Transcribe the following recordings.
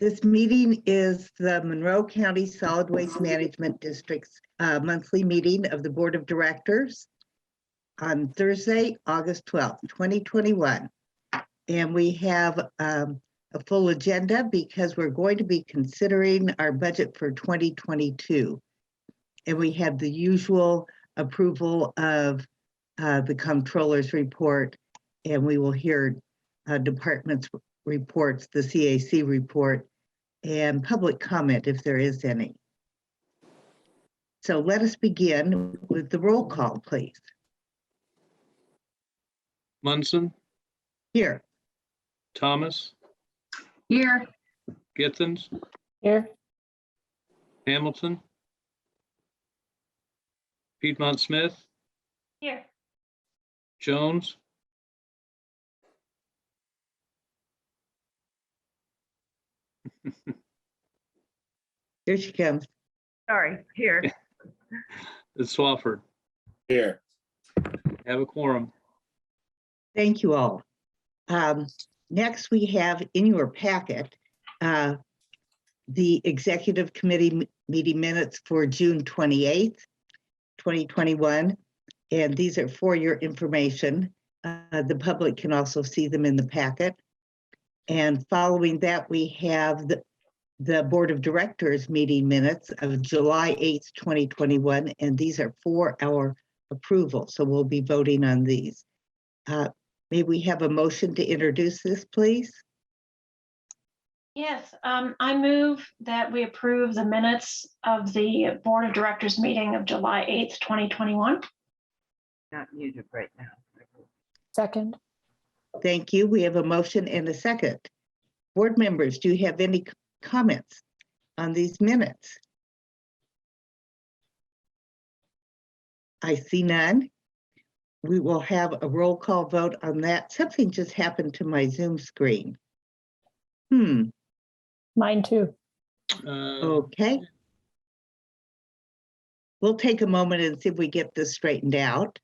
This meeting is the Monroe County Solid Waste Management District's monthly meeting of the Board of Directors on Thursday, August 12th, 2021. And we have a full agenda because we're going to be considering our budget for 2022. And we have the usual approval of the Comptroller's report, and we will hear departments reports, the CAC report, and public comment if there is any. So let us begin with the roll call, please. Munson, Here. Thomas, Here. Githens, Here. Hamilton, Piedmont Smith, Here. Jones, Here she comes. Sorry, here. Swafford. Here. Have a quorum. Thank you all. Next, we have in your packet the Executive Committee meeting minutes for June 28th, 2021. And these are for your information. The public can also see them in the packet. And following that, we have the Board of Directors meeting minutes of July 8th, 2021. And these are for our approval. So we'll be voting on these. May we have a motion to introduce this, please? Yes, I move that we approve the minutes of the Board of Directors meeting of July 8th, 2021. Not muted right now. Second. Thank you. We have a motion and a second. Board members, do you have any comments on these minutes? I see none. We will have a roll call vote on that. Something just happened to my Zoom screen. Mine too. Okay. We'll take a moment and see if we get this straightened out.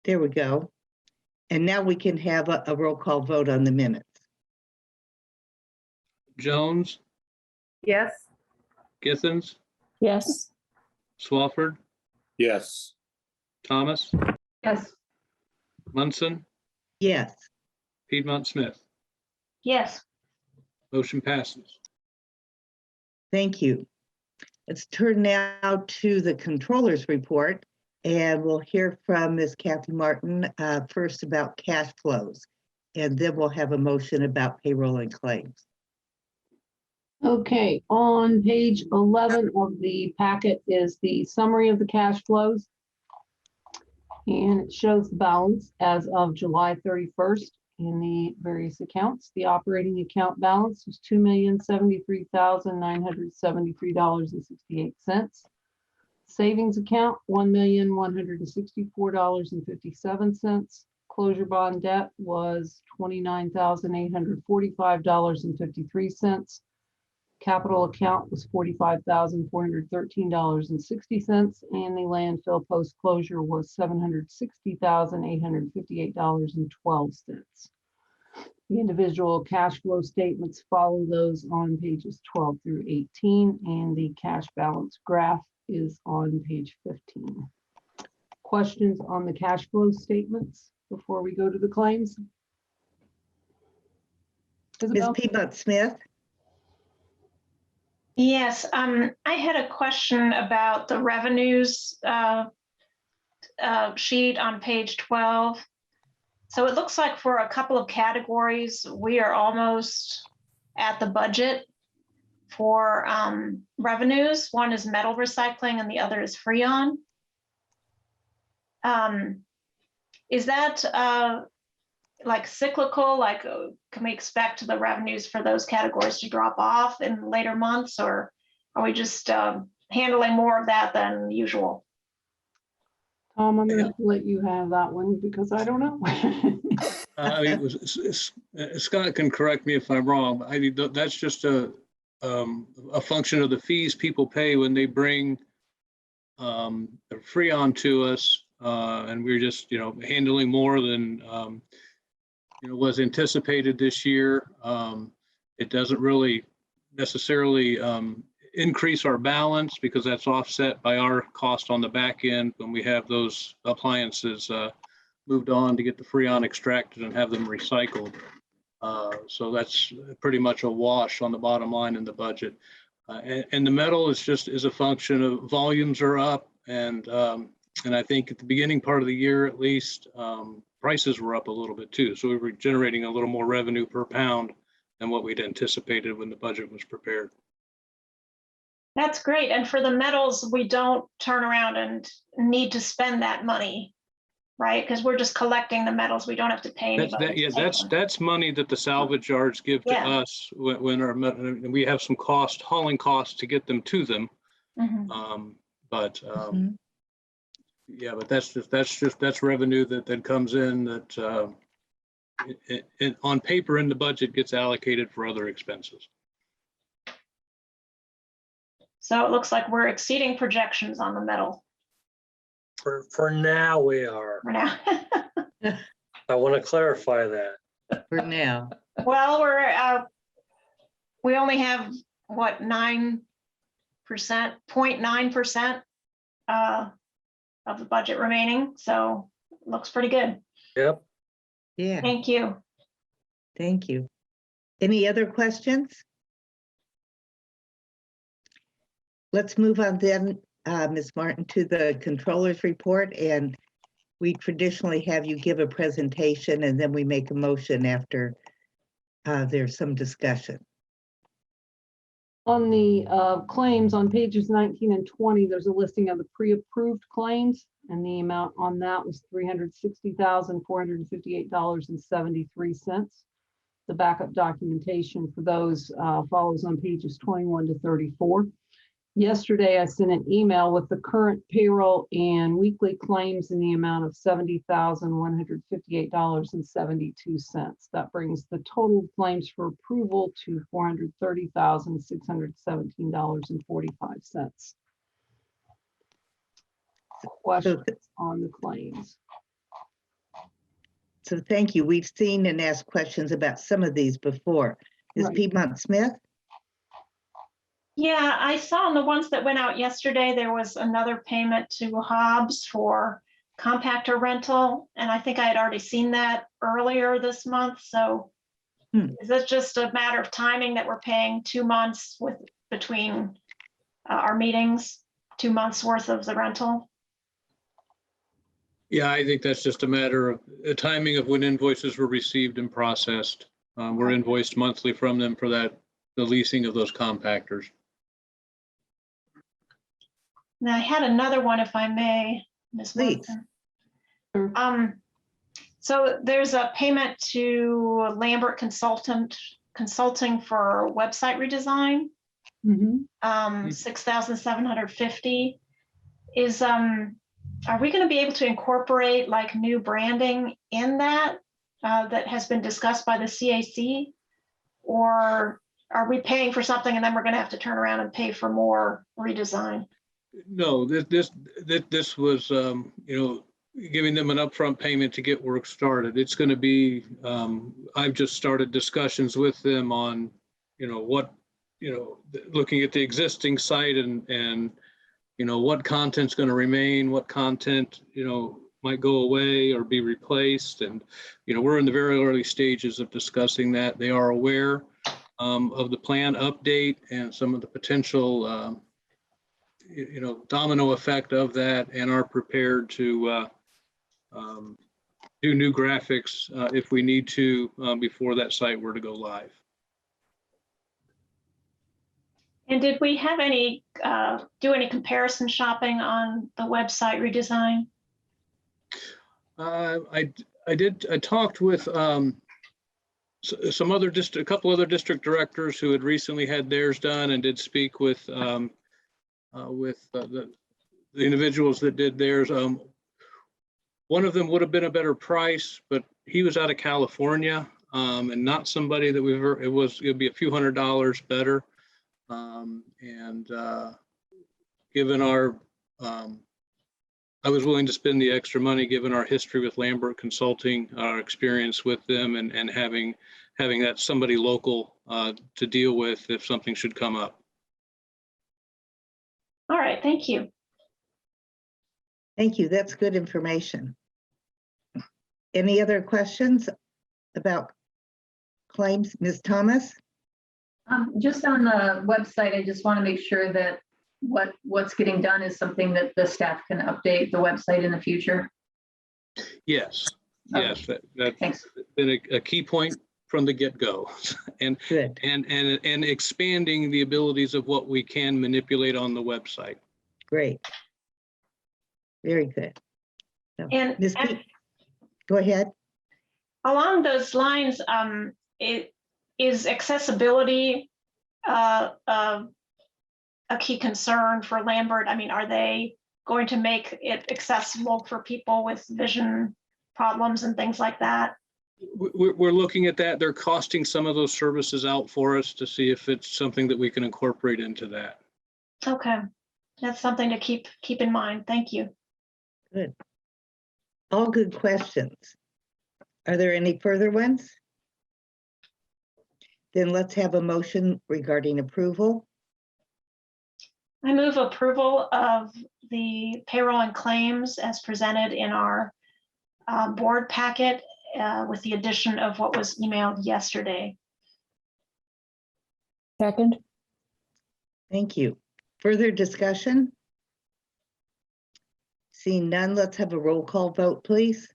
There we go. And now we can have a roll call vote on the minutes. Jones, Yes. Githens, Yes. Swafford, Yes. Thomas, Yes. Munson, Yes. Piedmont Smith. Yes, Motion passes. Thank you. Let's turn now to the Controller's report, and we'll hear from Ms. Kathy Martin first about cash flows, and then we'll have a motion about payroll and claims. Okay, on page 11 of the packet is the summary of the cash flows. And it shows the balance as of July 31st in the various accounts. The operating account balance was $2,073,973.68. Savings account, $1,164.57. Closure bond debt was $29,845.53. Capital account was $45,413.60, and the landfill post-closure was $760,858.12. The individual cash flow statements follow those on pages 12 through 18, and the cash balance graph is on page 15. Questions on the cash flow statements before we go to the claims? Ms. Isabel? Piedmont Smith? yes. I had a question about the revenues sheet on page 12. So it looks like for a couple of categories, we are almost at the budget for revenues. One is metal recycling and the other is Freon. Is that like cyclical? Like, can we expect the revenues for those categories to drop off in later months, or are we just handling more of that than usual? Tom, I'm going to let you have that one because I don't know. I mean, Scott can correct me if I'm wrong. I mean, that's just a function of the fees people pay when they bring Freon to us, and we're just handling more than was anticipated this year. It doesn't really necessarily increase our balance because that's offset by our cost on the back end when we have those appliances moved on to get the freon extracted and have them recycled. So that's pretty much a wash on the bottom line in the budget. And the metal is a function of volumes are up, and I think at the beginning part of the year at least, prices were up a little bit too. So we were generating a little more revenue per pound than what we'd anticipated when the budget was prepared. That's great. And for the metals, we don't turn around and need to spend that money, right? Because we're just collecting the metals. We don't have to pay anybody. to take them. That's money that the salvage yards give to Yeah. us when we have some hauling costs to get them to them. Mhm. Mhm. Yeah, but that's revenue that comes in that it on paper in the budget gets allocated for other expenses. So it looks like we're exceeding projections on the metal For now, we are. for now. I want to clarify that. For now. Well, we only have what, 9%, 0.9% of the budget remaining. So it looks pretty good. Yep. Yeah, Thank you. thank you. Any other questions? Let's move on then, Ms. Martin, to the controller's report, and we traditionally have you give a presentation and then we make a motion after there's some discussion. On the claims on pages 19 and 20, there's a listing of the pre-approved claims, and the amount on that was $360,458.73. The backup documentation for those follows on pages 21 to 34. Yesterday, I sent an email with the current payroll and weekly claims in the amount of $70,158.72. That brings the total claims for approval to $430,617.45. Questions on the claims? So thank you. We've seen and asked questions about some of these before. Ms. Right. Piedmont Smith? Yeah, I saw on the ones that went out yesterday, there was another payment to Hobbs for compactor rental. And I think I had already seen that earlier this month. So is this just a matter of timing that we're paying 2 months between our meetings, 2 months worth of the rental? Yeah, I think that's just a matter of the timing of when invoices were received and processed. We're invoiced monthly from them for the leasing of those compactors. Now I had another one, if I may, Ms. Please. Watson. Sure. So there's a payment to Lambert Consulting for website redesign, Mhm. 6,750. Are we going to be able to incorporate like new branding in that that has been discussed by the CAC? Or are we paying for something and then we're going to have to turn around and pay for more redesign? No, this was, giving them an upfront payment to get work started. It's going to be, I've just started discussions with them on, looking at the existing site and what content's going to remain, what content, might go away or be replaced. And, we're in the very early stages of discussing that. They are aware of the plan update and some of the potential domino effect of that, and are prepared to do new graphics if we need to before that site were to go live. And did we have do any comparison shopping on the website redesign? I talked with a couple other district directors who had recently had theirs done, and did speak with the individuals that did theirs. One of them would have been a better price, but he was out of California and not somebody that we've heard. It'd be a few $100s better. Given our, I was willing to spend the extra money given our history with Lambert Consulting, our experience with them, and having having that somebody local to deal with if something should come up. All right, thank you. Thank you. That's good information. Any other questions about claims? Ms. Thomas? Just on the website, I just want to make sure that what's getting done is something that the staff can update the website in the future. Yes, Okay. yes, that's Thanks. been a key point from the get-go. And Good. and expanding the abilities of what we can manipulate on the website. Great. Very good. So, And Ms. Pete, go ahead. along those lines, it is accessibility a key concern for Lambert? I mean, are they going to make it accessible for people with vision problems and things like that? We're looking at that. They're costing some of those services out for us to see if it's something that we can incorporate into that. Okay, that's something to keep in mind. Thank you. Good. All good questions. Are there any further ones? Then let's have a motion regarding approval. I move approval of the payroll and claims as presented in our board packet with the addition of what was emailed yesterday. Second. Thank you. Further discussion? Seeing none, let's have a roll call vote, please.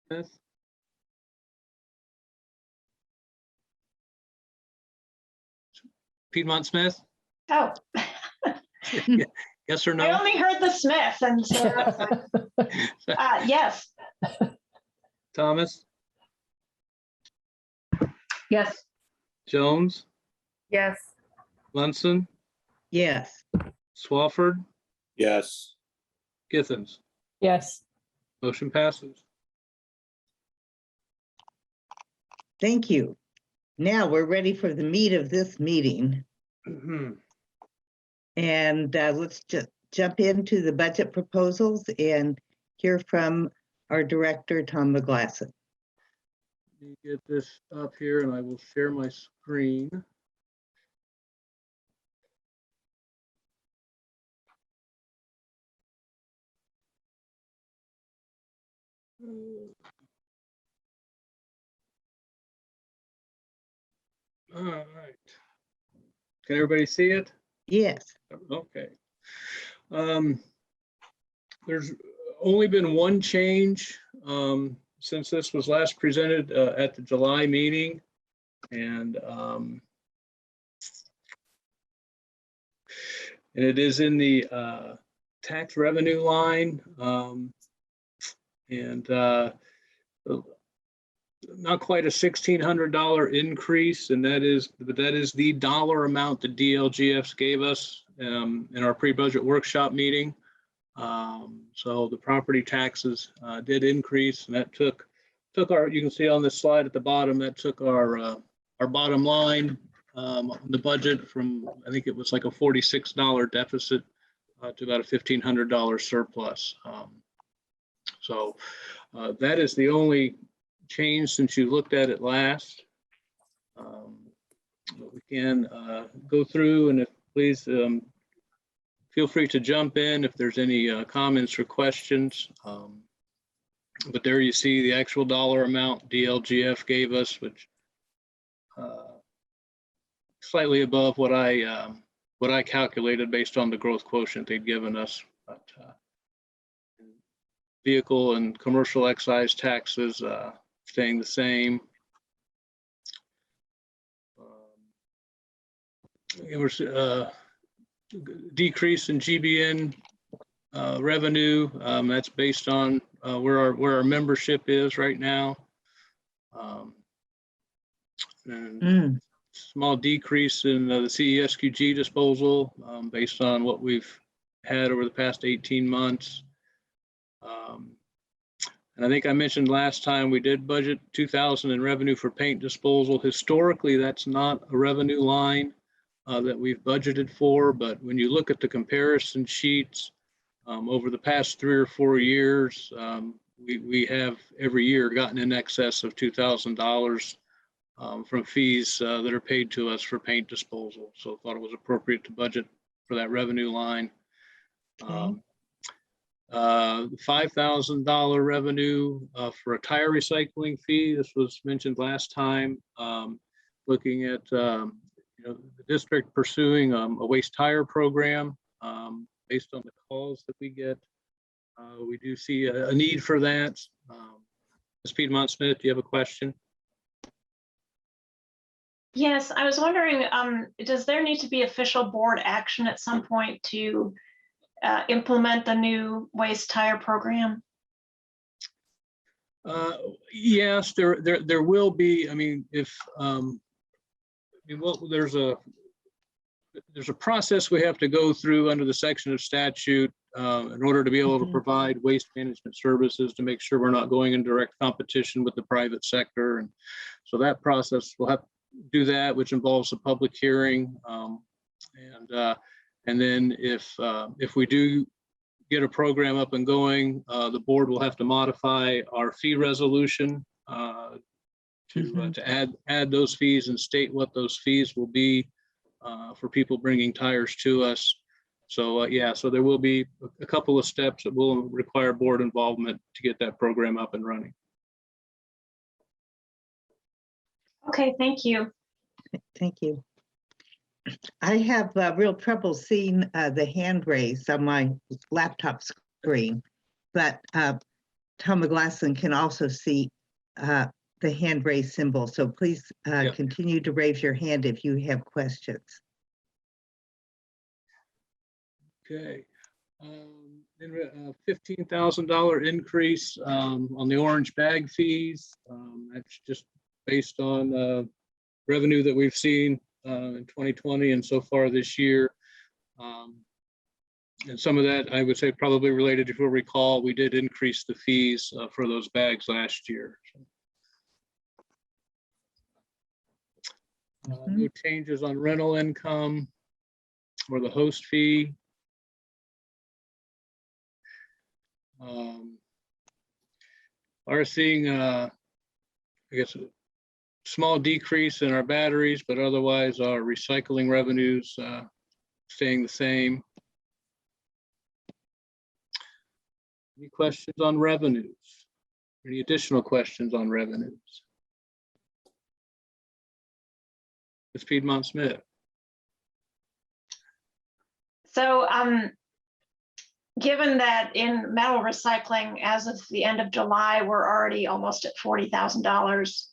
Smith? Piedmont Smith? Oh, Yes or I no? only heard the Smith, and so yes. Thomas? Yes. Jones? Yes. Munson? Yes. Swafford? yes, Githens? Yes. Motion passes. Thank you. Now we're ready for the meat of this meeting. Mhm. And let's just jump into the budget proposals and hear from our director, Tom McGlasson. Let me get this up here and I will share my screen. All right. Can everybody see it? Yes. Okay. There's only been one change since this was last presented at the July meeting. And it is in the tax revenue line. Not quite a $1,600 increase, and that is the dollar amount the DLGFs gave us in our pre-budget workshop meeting. So the property taxes did increase, and that took our, you can see on this slide at the bottom, that took our bottom line on the budget from, I think it was like a $46 deficit to about a $1,500 surplus. So that is the only change since you looked at it last. But we can go through, and if please feel free to jump in if there's any comments or questions. But there you see the actual dollar amount DLGF gave us, which slightly above what I calculated based on the growth quotient they'd given us. But vehicle and commercial excise taxes staying the same. It was decrease in GBN revenue. That's based on where our membership is right now. And small decrease in the CESQG disposal based on what we've had over the past 18 months. And I think I mentioned last time we did budget 2,000 in revenue for paint disposal. Historically, that's not a revenue line that we've budgeted for, but when you look at the comparison sheets over the past 3 or 4 years, we have every year gotten in excess of $2,000 from fees that are paid to us for paint disposal. So thought it was appropriate to budget for that revenue line. $5,000 revenue for a tire recycling fee. This was mentioned last time. Looking at the district pursuing a waste tire program based on the calls that we get. We do see a need for that. Ms. Piedmont Smith, do you have a question? Yes, I was wondering, does there need to be official board action at some point to implement the new waste tire program? Yes, there will be. I mean, if well, there's a process we have to go through under the section of statute in order to be able to provide waste management services, to make sure we're not going in direct competition with the private sector. And so that process will have to do that, which involves a public hearing. And then if we do get a program up and going, the board will have to modify our fee resolution to add those fees and state what those fees will be for people bringing tires to us. So yeah, so there will be a couple of steps that will require board involvement to get that program up and running. Okay, thank you. Thank you. I have real trouble seeing the hand raised on my laptop screen, but Tom McGlasson can also see the hand raise symbol. So please continue to raise your hand if you have questions. Okay. $15,000 increase on the orange bag fees. That's just based on revenue that we've seen in 2020 and so far this year. And some of that, I would say, probably related, if you'll recall, we did increase the fees for those bags last year. No changes on rental income or the host fee. Are seeing, I guess, a small decrease in our batteries, but otherwise our recycling revenues staying the same. Any questions on revenues? Any additional questions on revenues? Ms. Piedmont Smith. So given that in metal recycling, as of the end of July, we're already almost at $40,000,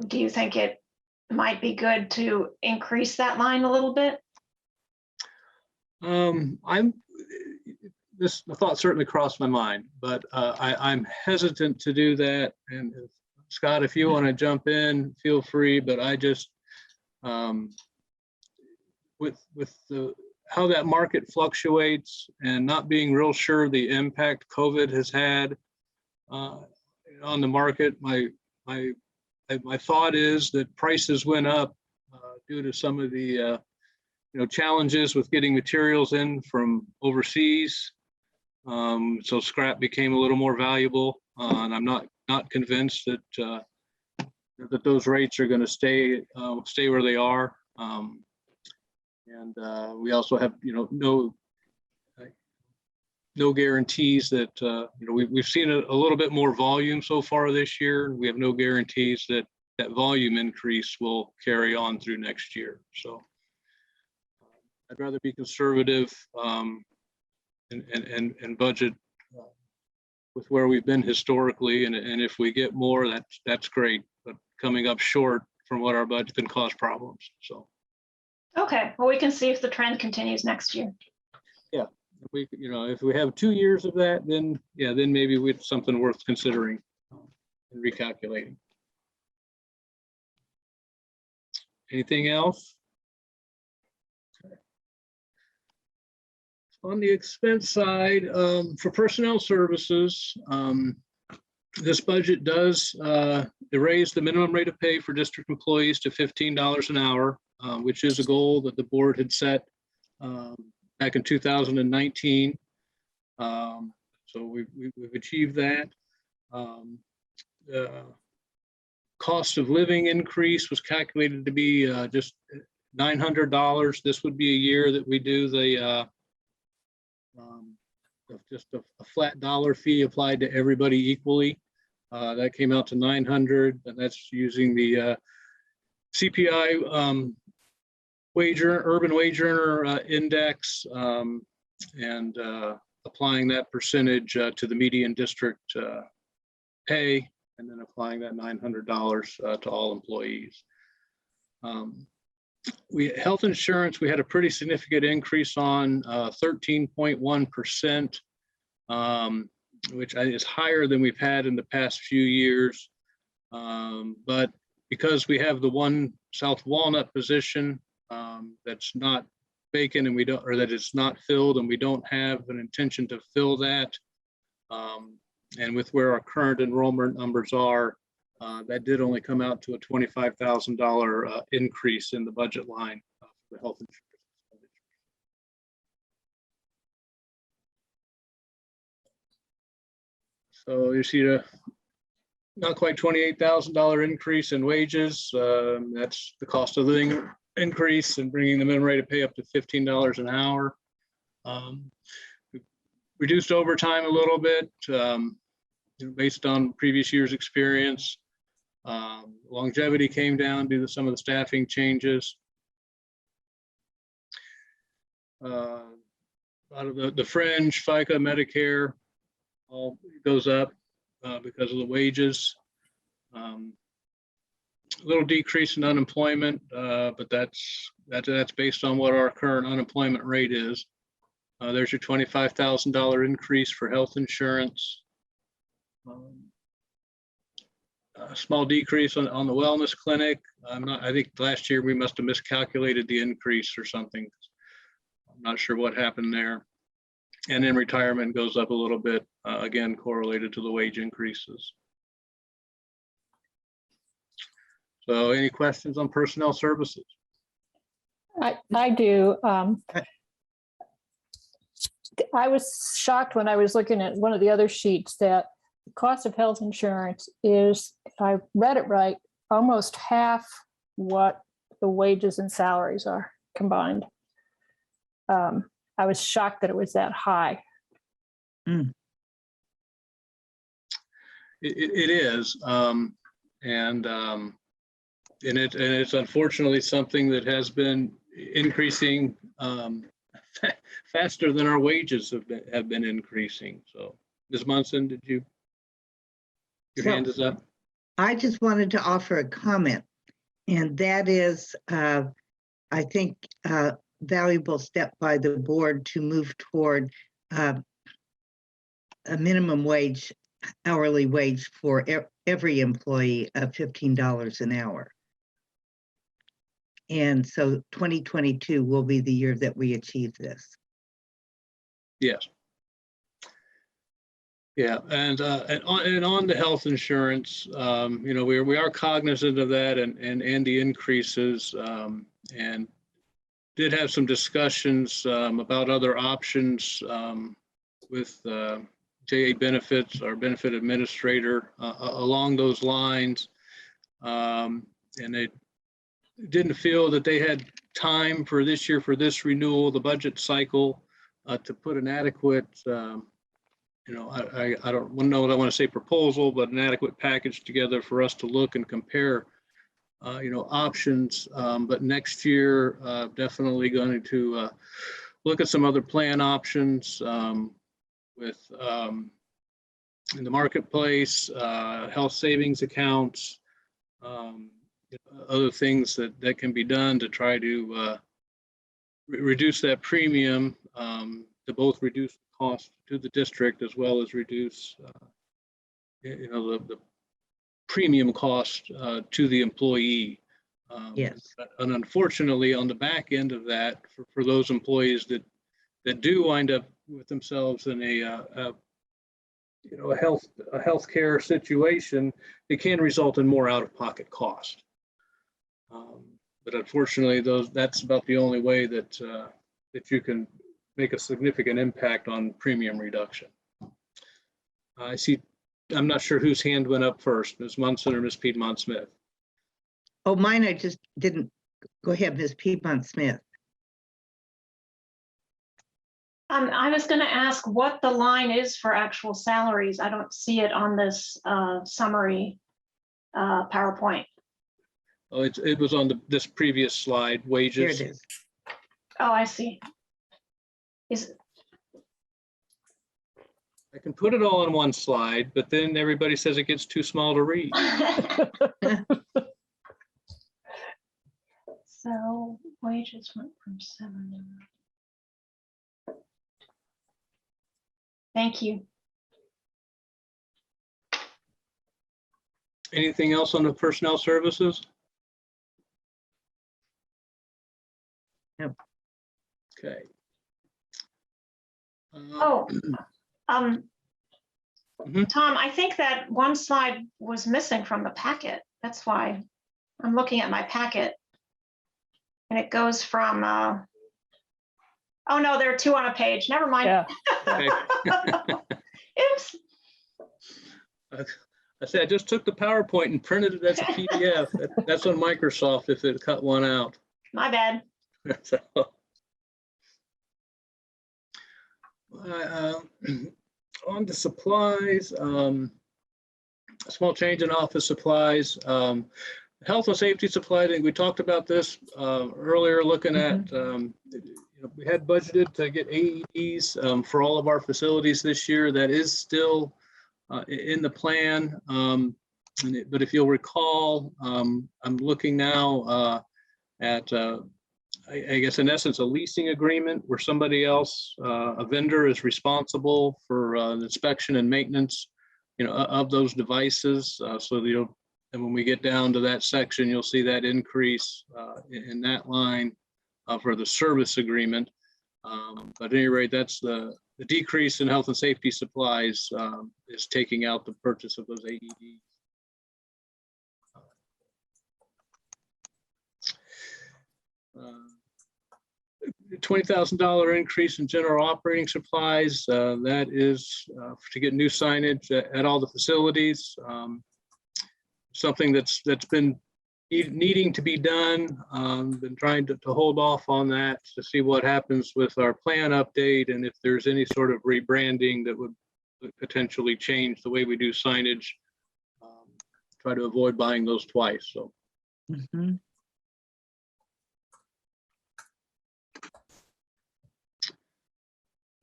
do you think it might be good to increase that line a little bit? This thought certainly crossed my mind, but I'm hesitant to do that. And Scott, if you want to jump in, feel free. But I just, with how that market fluctuates and not being real sure the impact COVID has had on the market, my thought is that prices went up due to some of the challenges with getting materials in from overseas. So scrap became a little more valuable, and I'm not convinced that that those rates are going to stay where they are. And we also have no guarantees that we've seen a little bit more volume so far this year. We have no guarantees that that volume increase will carry on through next year. So I'd rather be conservative and budget with where we've been historically, and if we get more, that's great. But coming up short from what our budget can cause problems. So. Okay, well, we can see if the trend continues next year. Yeah, if we have 2 years of that, then maybe it's something worth considering and recalculating. Anything else? Okay. On the expense side, for personnel services, this budget does raise the minimum rate of pay for district employees to $15 an hour, which is a goal that the board had set back in 2019. So So we've achieved that. The cost of living increase was calculated to be just $900. This would be a year that we do the just a flat dollar fee applied to everybody equally. That came out to 900, and that's using the CPI urban wage earner index, and applying that percentage to the median district pay, and then applying that $900 to all employees. Health insurance, we had a pretty significant increase on 13.1%, which is higher than we've had in the past few years. But because we have the one South Walnut position that's not vacant and that it's not filled, and we don't have an intention to fill that, and with where our current enrollment numbers are, that did only come out to a $25,000 increase in the budget line for the health insurance. So you see a not quite $28,000 increase in wages. That's the cost of living increase and bringing the minimum rate of pay up to $15 an hour. We reduced overtime a little bit based on previous year's experience. Longevity came down due to some of the staffing changes. A lot of the fringe, FICA, Medicare, all goes up because of the wages. A little decrease in unemployment, but that's based on what our current unemployment rate is. There's your $25,000 increase for health insurance. A small decrease on the wellness clinic. I think last year we must have miscalculated the increase or something. I'm not sure what happened there. And then retirement goes up a little bit, again, correlated to the wage increases. So any questions on personnel services? I do. I was shocked when I was looking at one of the other sheets that the cost of health insurance is, if I read it right, almost half what the wages and salaries are combined. I was shocked that it was that high. It is, and it's unfortunately something that has been increasing faster than our wages have been increasing. So, Ms. Munson, your hand is up? I just wanted to offer a comment, and that is, I think, a valuable step by the board to move toward a minimum wage, hourly wage for every employee of $15 an hour. And so 2022 will be the year that we achieve this. Yes. Yeah, and on the health insurance, we are cognizant of that and the increases, and did have some discussions about other options with JA Benefits, our benefit administrator, along those lines, and they didn't feel that they had time for this year for this renewal, the budget cycle, to put an adequate. I don't know what I want to say proposal, but an adequate package together for us to look and compare, options. But next year, definitely going to look at some other plan options with in the marketplace, health savings accounts, other things that can be done to try to reduce that premium, to both reduce cost to the district as well as reduce the premium cost to the employee. Yes. And unfortunately, on the back end of that, for those employees that do wind up with themselves in a healthcare situation, it can result in more out-of-pocket cost. But unfortunately, that's about the only way that you can make a significant impact on premium reduction. I see, I'm not sure whose hand went up first, Ms. Munson or Ms. Piedmont Smith. Oh, mine, I just didn't. Go ahead, Ms. Piedmont Smith. I was going to ask what the line is for actual salaries. I don't see it on this summary PowerPoint. Oh, it was on this previous slide, Here wages. it is. Oh, I see. I can put it all on one slide, but then everybody says it gets too small to read. So wages went from 7 to... Thank you. Anything else on the personnel services? No. Okay. Oh, Mhm. Tom, I think that one slide was missing from the packet. That's why I'm looking at my packet. And it goes from, oh no, there are 2 on a page. Never mind. Yeah. Okay. Oops. I said, I just took the PowerPoint and printed it as a PDF. That's on Microsoft if it cut one out. My bad. So, on the supplies, small change in office supplies. Health and safety supply, I think we talked about this earlier, looking at, we had budgeted to get AEDs for all of our facilities this year. That is still in the plan. But if you'll recall, I'm looking now at, I guess in essence, a leasing agreement where somebody else, a vendor, is responsible for the inspection and maintenance, of those devices. So and when we get down to that section, you'll see that increase in that line for the service agreement. But at any rate, that's the decrease in health and safety supplies is taking out the purchase of those AEDs. $20,000 increase in general operating supplies. That is to get new signage at all the facilities. Something that's been needing to be done. Been trying to hold off on that to see what happens with our plan update and if there's any sort of rebranding that would potentially change the way we do signage. Try to avoid buying those twice. So. Mhm.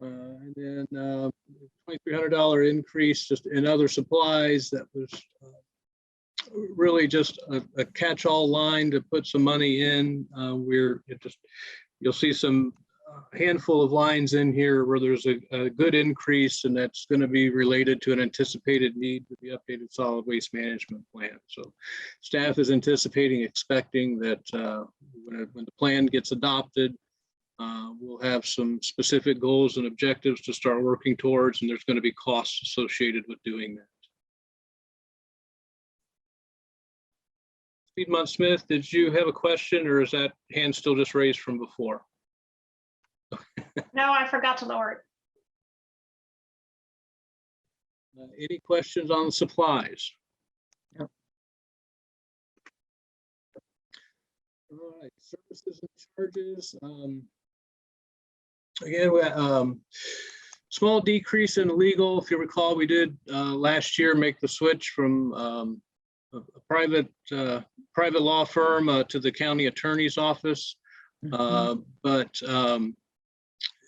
And then $2,300 increase just in other supplies. That was really just a catch-all line to put some money in. You'll see some handful of lines in here where there's a good increase, and that's going to be related to an anticipated need for the updated solid waste management plan. So staff is expecting that when the plan gets adopted, we'll have some specific goals and objectives to start working towards, and there's going to be costs associated with doing that. Piedmont Smith, did you have a question, or is that hand still just raised from before? No, I forgot to lower it. Any questions on the supplies? No. All right, services and charges. Again, we small decrease in legal. If you recall, we did last year make the switch from a private law firm to the county attorney's office. But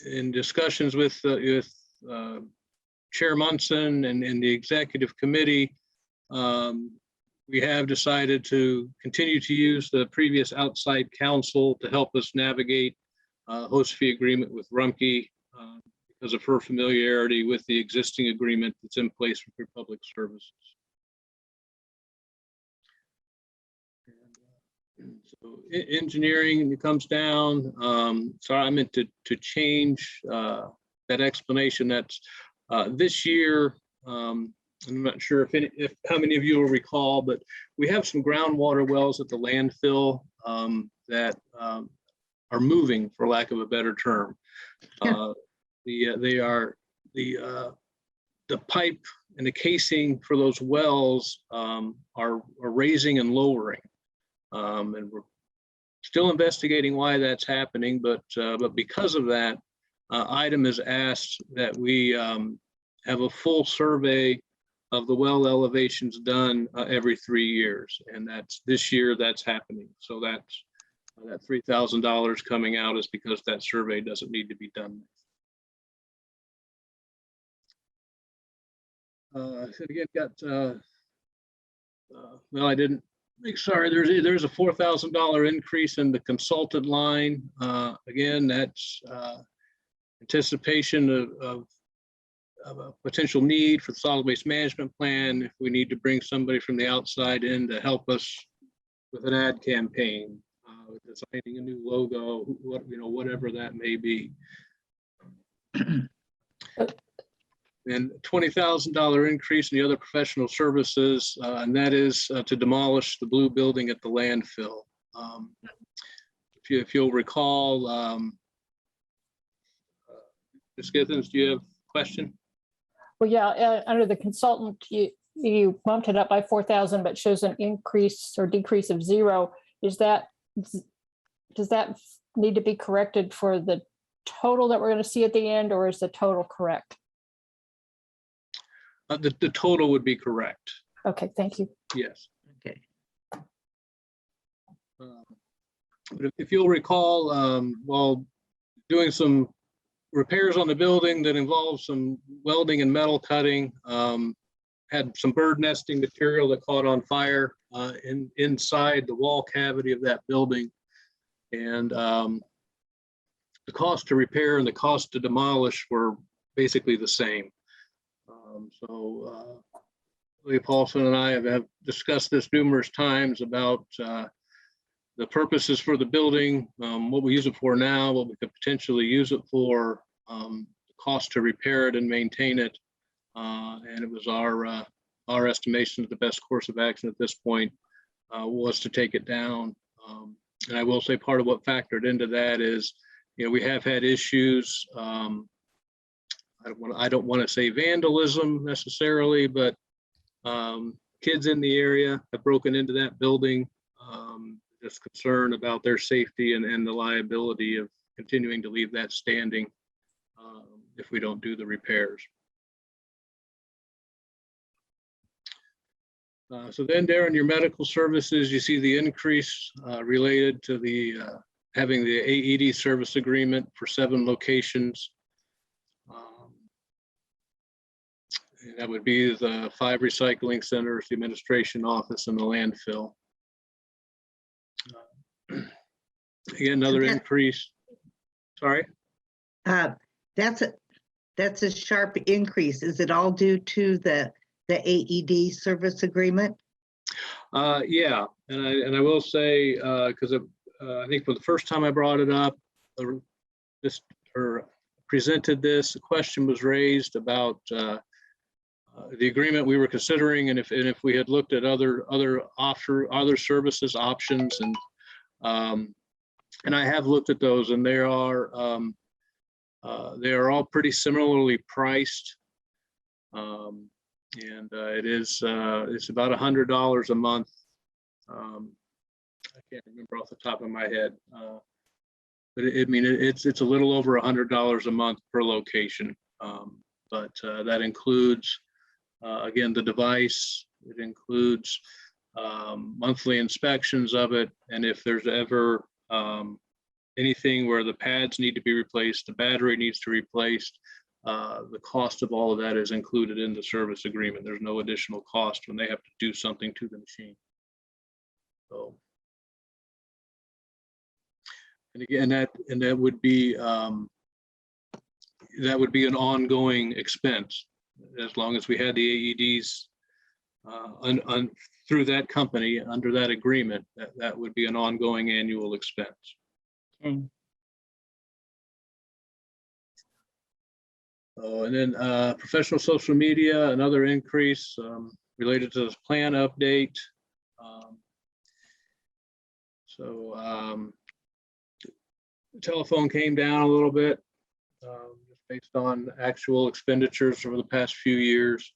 in discussions with Chair Munson and the executive committee, we have decided to continue to use the previous outside counsel to help us navigate host fee agreement with Rumpke because of her familiarity with the existing agreement that's in place for public services. So engineering comes down. Sorry, I meant to change that explanation. That's this year. I'm not sure if how many of you will recall, but we have some groundwater wells at the landfill that are moving, for lack of a better term. The the pipe and the casing for those wells are raising and lowering. And we're still investigating why that's happening, but because of that, item is asked that we have a full survey of the well elevations done every 3 years. And that's this year that's happening. So that's that $3,000 coming out is because that survey doesn't need to be done. So again, well, I didn't sorry, there's a $4,000 increase in the consultant line. Again, that's anticipation of a potential need for the solid waste management plan. If we need to bring somebody from the outside in to help us with an ad campaign, designing a new logo, whatever that may be. And $20,000 increase in the other professional services, and that is to demolish the blue building at the landfill. If you'll recall, Ms. Githens, do you have a question? Well, yeah, under the consultant, you bumped it up by 4,000, but shows an increase or decrease of 0. Does that need to be corrected for the total that we're going to see at the end, or is the total correct? The total would be correct. Okay, thank you. Yes. Okay. But if you'll recall, while doing some repairs on the building that involved some welding and metal cutting, had some bird nesting material that caught on fire inside the wall cavity of that building. And the cost to repair and the cost to demolish were basically the same. So Lee Paulson and I have discussed this numerous times about the purposes for the building, what we use it for now, what we could potentially use it for, the cost to repair it and maintain it. And it was our estimation that the best course of action at this point was to take it down. And I will say part of what factored into that is, we have had issues. I don't want to say vandalism necessarily, but kids in the area have broken into that building. Just concerned about their safety and the liability of continuing to leave that standing if we don't do the repairs. So then there in your medical services, you see the increase related to the having the AED service agreement for 7 locations. And that would be the 5 recycling centers, the administration office, and the landfill. Again, another increase. Sorry. That's a sharp increase. Is it all due to the AED service agreement? Yeah, and I will say, because I think for the first time I brought it up, presented this, a question was raised about the agreement we were considering, and if we had looked at other services options, and I have looked at those, and they are all pretty similarly priced. And it's about $100 a month. I can't remember off the top of my head, but it's a little over $100 a month per location. But that includes again the device. It includes monthly inspections of it, and if there's ever anything where the pads need to be replaced, the battery needs to be replaced. The cost of all of that is included in the service agreement. There's no additional cost when they have to do something to the machine. So, and again, that would be an ongoing expense as long as we had the AEDs through that company under that agreement. That would be an ongoing annual expense. Okay. And then professional social media, another increase related to this plan update. The telephone came down a little bit, just based on actual expenditures over the past few years.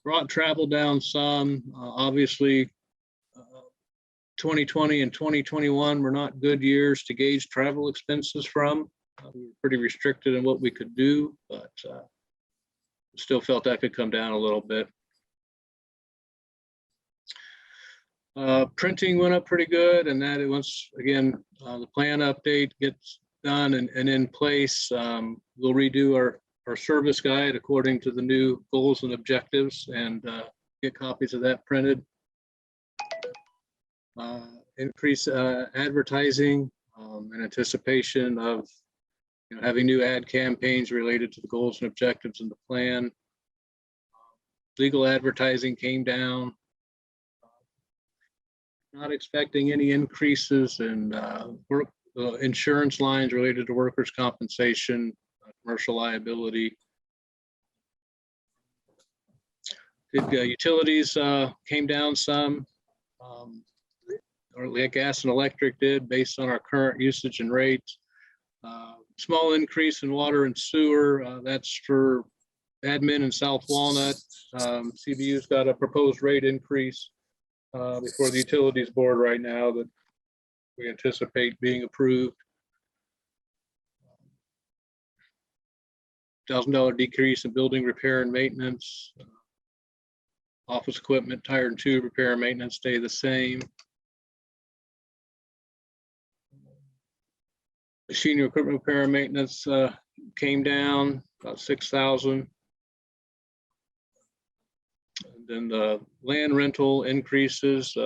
Brought travel down some. Obviously, 2020 and 2021 were not good years to gauge travel expenses from. We were pretty restricted in what we could do, but still felt that could come down a little bit. Printing went up pretty good, and that once again, the plan update gets done and in place, we'll redo our service guide according to the new goals and objectives and get copies of that printed. Increase advertising in anticipation of having new ad campaigns related to the goals and objectives in the plan. Legal advertising came down. Not expecting any increases in insurance lines related to workers' compensation, commercial liability. Utilities came down some, or like gas and electric did based on our current usage and rates. Small increase in water and sewer. That's for admin in South Walnut. CBU's got a proposed rate increase before the utilities board right now that we anticipate being approved. $1,000 decrease in building repair and maintenance. Office equipment, tire and tube repair and maintenance stay the same. Machinery equipment repair and maintenance came down about 6,000. Then the land rental increases,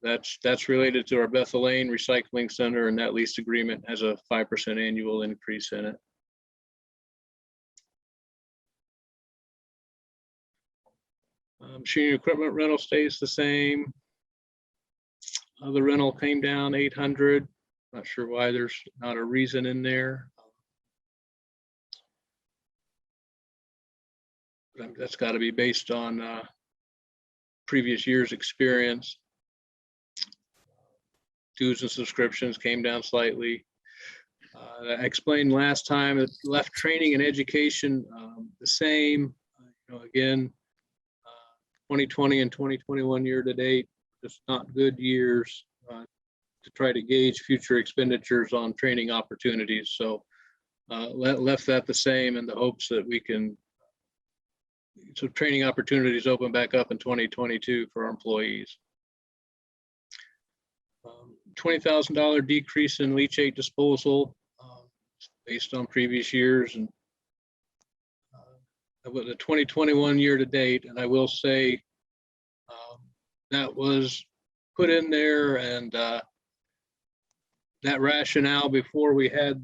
that's related to our Bethel Lane Recycling Center, and that lease agreement has a 5% annual increase in it. Machinery equipment rental stays the same. The rental came down 800. Not sure why there's not a reason in there. That's got to be based on previous year's experience. Dues and subscriptions came down slightly. I explained last time that left training and education the same. Again, 2020 and 2021 year to date, just not good years to try to gauge future expenditures on training opportunities. So left that the same in the hopes that we can, so training opportunities open back up in 2022 for our employees. $20,000 decrease in leachate disposal based on previous years and with the 2021 year to date. And I will say that was put in there, and that rationale before we had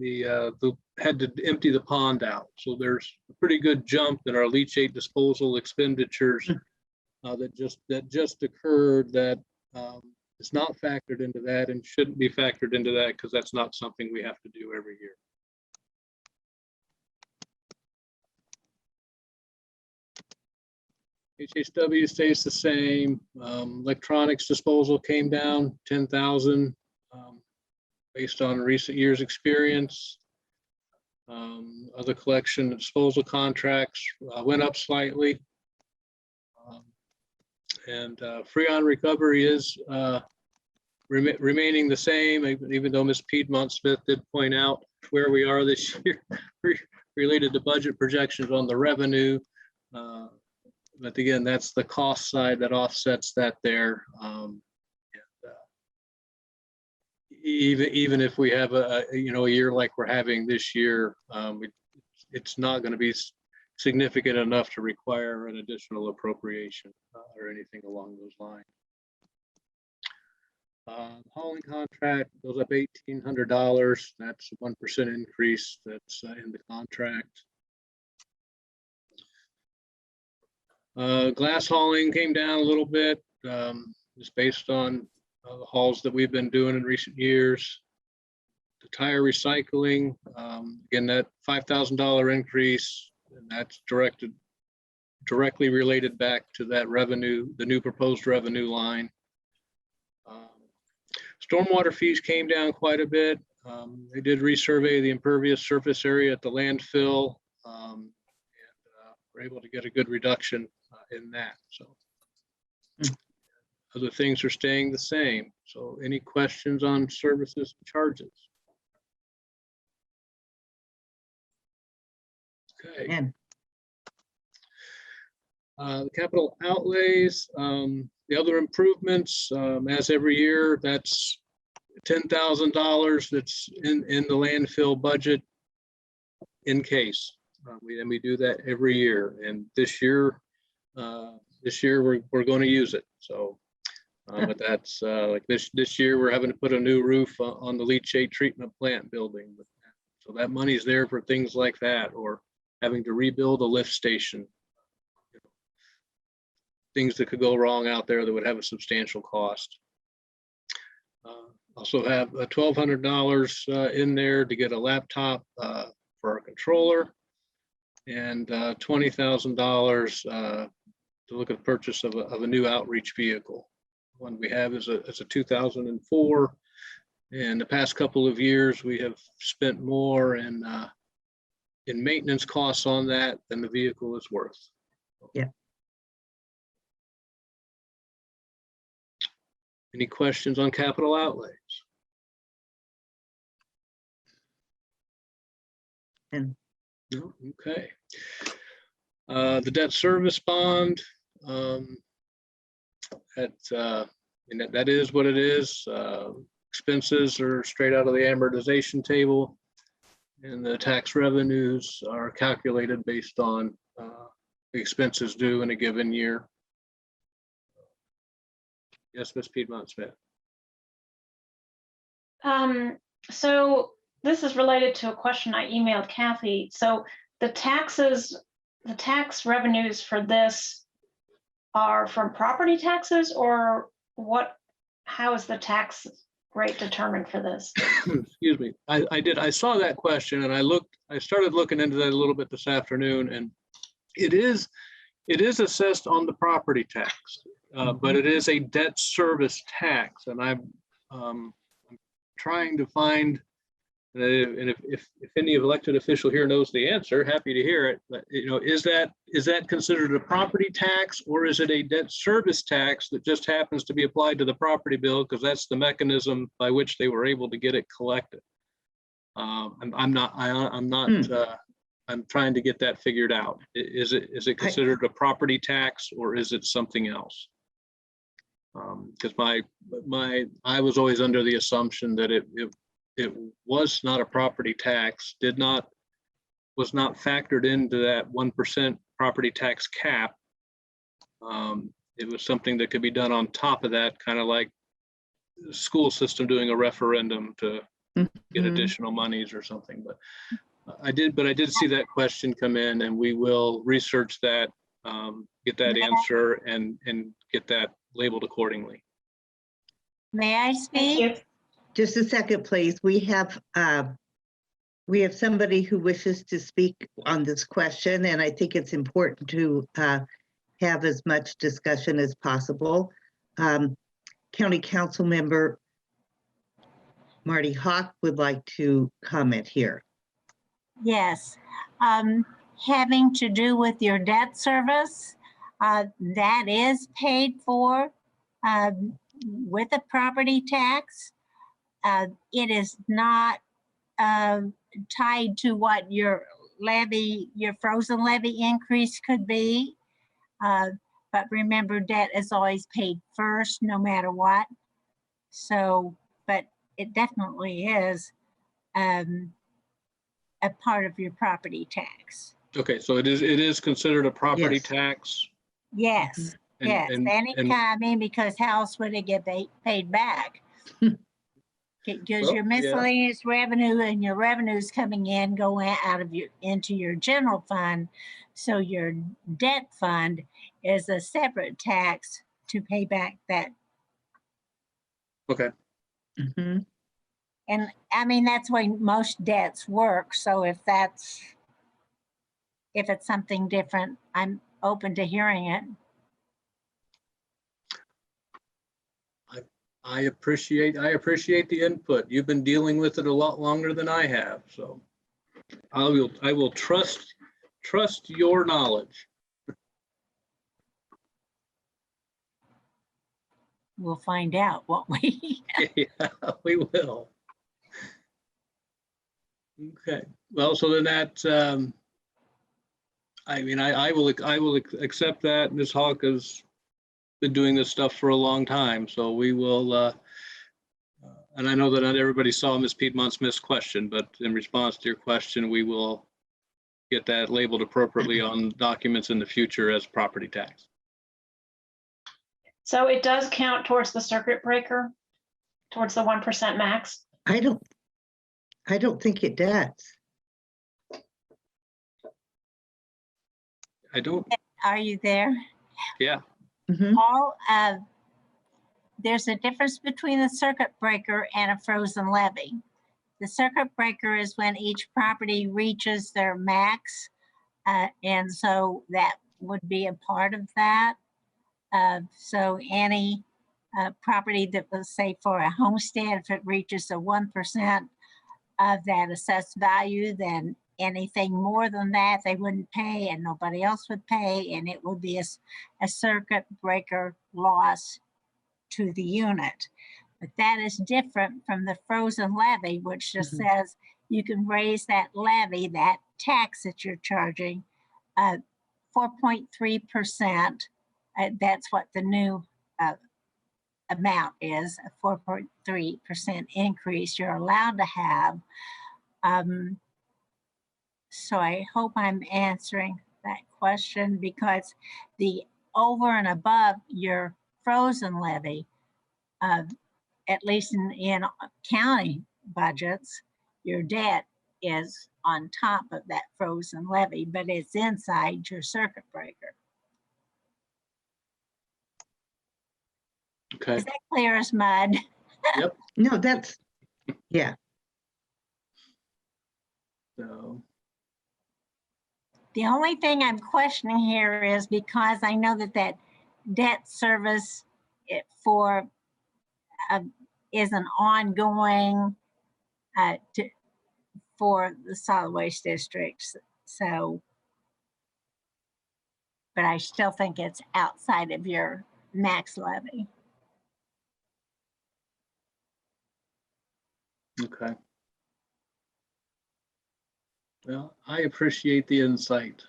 had to empty the pond out. So there's a pretty good jump in our leachate disposal expenditures that just occurred that is not factored into that and shouldn't be factored into that because that's not something we have to do every year. HHW stays the same. Electronics disposal came down 10,000 based on recent years' experience. Other collection and disposal contracts went up slightly. And Freon recovery is remaining the same, even though Ms. Piedmont Smith did point out where we are this year related to budget projections on the revenue. But again, that's the cost side that offsets that there. Even if we have a year like we're having this year, it's not going to be significant enough to require an additional appropriation or anything along those lines. Hauling contract goes up $1,800. That's a 1% increase that's in the contract. Glass hauling came down a little bit, just based on the hauls that we've been doing in recent years. The tire recycling, again, that $5,000 increase, and that's directly related back to that revenue, the new proposed revenue line. Stormwater fees came down quite a bit. They did resurvey the impervious surface area at the landfill. And we're able to get a good reduction in that. So other things are staying the same. So any questions on services and charges? Okay. And The capital outlays, the other improvements, as every year, that's $10,000 that's in the landfill budget in case. We do that every year, and this year we're going to use it. So, but that's like this year we're having to put a new roof on the leachate treatment plant building. So that money's there for things like that, or having to rebuild a lift station. Things that could go wrong out there that would have a substantial cost. Also have $1,200 in there to get a laptop for our controller, and $20,000 to look at the purchase of a new outreach vehicle. One we have is a 2004. In the past couple of years, we have spent more in maintenance costs on that than the vehicle is worth. Yeah. Any questions on capital outlays? And No? Okay. The debt service bond, that is what it is. Expenses are straight out of the amortization table, and the tax revenues are calculated based on the expenses due in a given year. Yes, Ms. Piedmont Smith. So this is related to a question I emailed Kathy. So the tax revenues for this are from property taxes, or what? How is the tax rate determined for this? Excuse me. I saw that question, and I started looking into that a little bit this afternoon, and it is assessed on the property tax, but it is a debt service tax, and I'm trying to find, and if any elected official here knows the answer, happy to hear it. But is that considered a property tax, or is it a debt service tax that just happens to be applied to the property bill because that's the mechanism by which they were able to get it collected? I'm trying to get that figured out. Is it considered a property tax, or is it something else? Because I was always under the assumption that it was not a property tax, was not factored into that 1% property tax cap. It was something that could be done on top of that, kind of like the school system doing a referendum to get additional monies or something. But I did see that question come in, and we will research that, get that answer, and get that labeled accordingly. May I Thank you. speak? just a second, please. We have somebody who wishes to speak on this question, and I think it's important to have as much discussion as possible. County Council Member Marty Hawk would like to comment here. Yes. Having to do with your debt service, that is paid for with a property tax. It is not tied to what your frozen levy increase could be. But remember, debt is always paid first, no matter what. So, but it definitely is a part of your property tax. Okay, so it is considered a property Yes. tax. Yes, And- yes, and- anytime, because how else would it get paid back? Because Well, your yeah. miscellaneous revenue and your revenues coming in go out of into your general fund. So your debt fund is a separate tax to pay back that. Okay, Mhm. And I mean, that's the way most debts work. So if it's something different, I'm open to hearing it. I appreciate the input. You've been dealing with it a lot longer than I have, so I will trust your knowledge. We'll find out what we, Yeah, we will. Okay, well, so then that, I mean, I will accept that. Ms. Hawk has been doing this stuff for a long time, so we will, and I know that not everybody saw Ms. Piedmont Smith's question, but in response to your question, we will get that labeled appropriately on documents in the future as property tax. So it does count towards the circuit breaker, towards the 1% max. I don't think it does. I don't, are you there? yeah, Mhm. Paul, there's a difference between the circuit breaker and a frozen levy. The circuit breaker is when each property reaches their max. And so that would be a part of that. So any property that was, say, for a homestead, if it reaches a 1% of that assessed value, then anything more than that, they wouldn't pay and nobody else would pay. And it would be a circuit breaker loss to the unit. But that is different from the frozen levy, which just says you can raise that levy, that tax that you're charging, 4.3%. That's what the new amount is, a 4.3% increase you're allowed to have. So I hope I'm answering that question, because the over and above your frozen levy, at least in county budgets, your debt is on top of that frozen levy, but it's inside your circuit breaker. okay. Is that clear as mud? Yep. No, that's, yeah. So, The only thing I'm questioning here is because I know that debt service for is an ongoing for the solid waste districts. So, but I still think it's outside of your max levy. okay. Well, I appreciate the insight.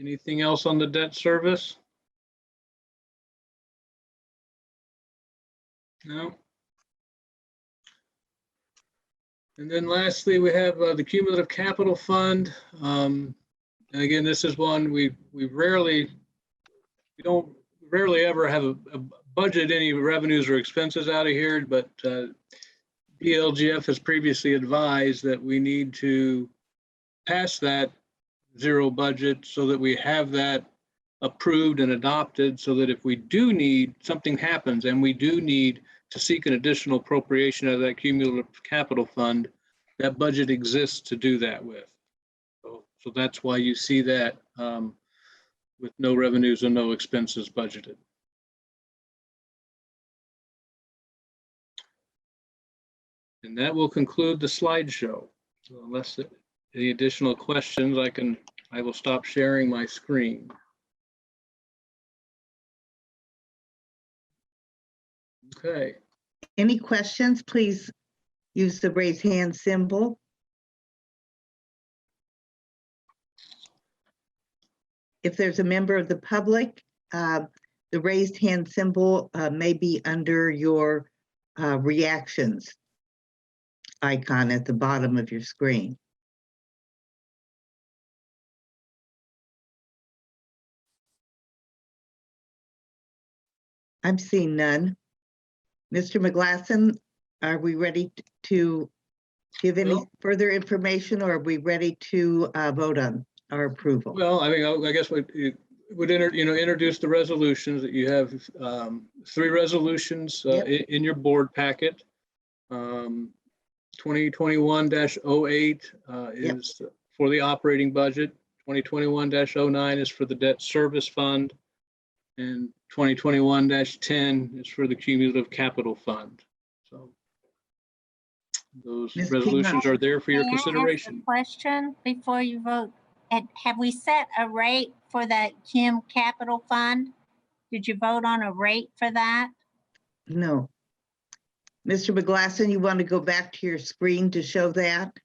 Anything else on the debt service? No. And then lastly, we have the cumulative capital fund. And again, this is one we don't rarely ever have a budget any revenues or expenses out of here, but DLGF has previously advised that we need to pass that zero budget so that we have that approved and adopted, so that if we do need, something happens and we do need to seek an additional appropriation of that cumulative capital fund, that budget exists to do that with. So that's why you see that with no revenues and no expenses budgeted. And that will conclude the slideshow. So unless any additional questions, I will stop sharing my screen. Okay. Any questions, please use the raise hand symbol. If there's a member of the public, the raised hand symbol may be under your reactions icon at the bottom of your screen. I'm seeing none. Mr. McGlasson, are we ready to give any further information, or are we ready to vote on our approval? Well, I mean, I guess we would introduce the resolutions that you have. 3 resolutions in your board packet. 2021-08 is for the operating budget. 2021-09 is for the debt service fund, and 2021-10 is for the cumulative capital fund. So those Ms. resolutions are there for your May I ask a consideration. question before you vote? Have we set a rate for that Kim Capital Fund? Did you vote on a rate for that? No. Mr. McGlasson, you want to go back to your screen to show that?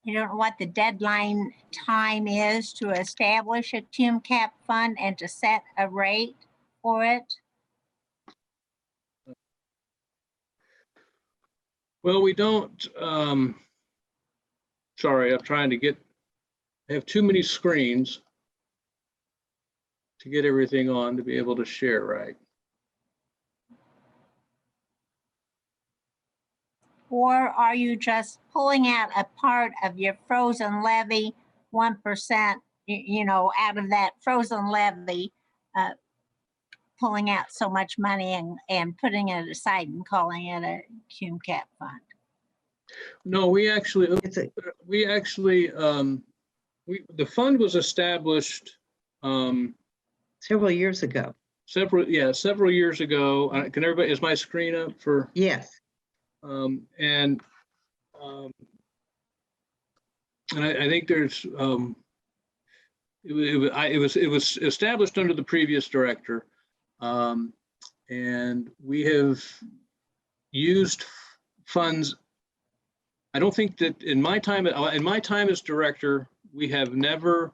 You don't know what the deadline time is to establish a Kim Cap Fund and to set a rate for it? Well, we don't, sorry, I'm trying to I have too many screens to get everything on to be able to share right. Or are you just pulling out a part of your frozen levy, 1%, you know, out of that frozen levy, pulling out so much money and putting it aside and calling it a Kim Cap Fund? No, we actually, It's a, the fund was established several years ago. several years ago. Can everybody, is my screen up for? Yes. And I think there's, it was established under the previous director. And we have used funds. I don't think that in my time as director, we have never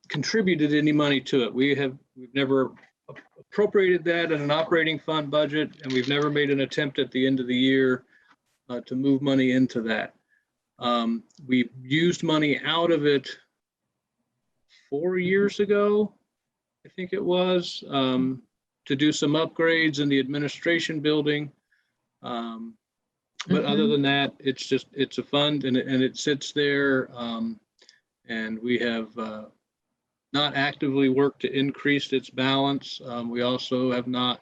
contributed any money to it. We've never appropriated that in an operating fund budget, and we've never made an attempt at the end of the year to move money into that. We used money out of it 4 years ago, I think it was, to do some upgrades in the administration building. But other than that, it's a fund, and it sits there. And we have not actively worked to increase its balance. We also have not,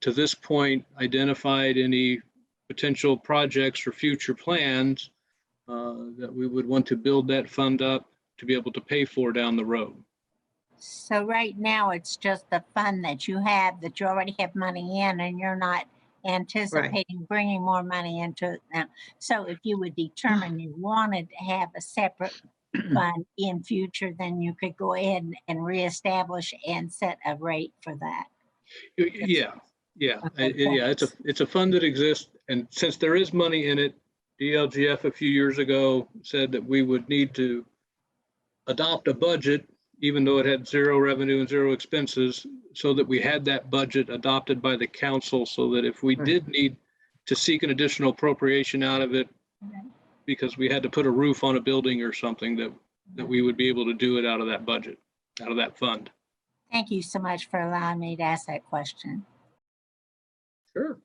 to this point, identified any potential projects or future plans that we would want to build that fund up to be able to pay for down the road. So right now, it's just the fund that you have, that you already have money in, and you're not anticipating bringing more money into it now. So if you would determine you wanted to have a separate fund in future, then you could go ahead and reestablish and set a rate for that. Yeah. Okay, It's a fund that exists, and since there is money in it, DLGF a few years ago said that we would need to adopt a budget, even though it had zero revenue and zero expenses, so that we had that budget adopted by the council, so that if we did need to seek an additional appropriation out of it, because we had to put a roof on a building or something, that we would be able to do it out of that budget, out of that fund. Thank you so much for allowing me to ask that question. Sure.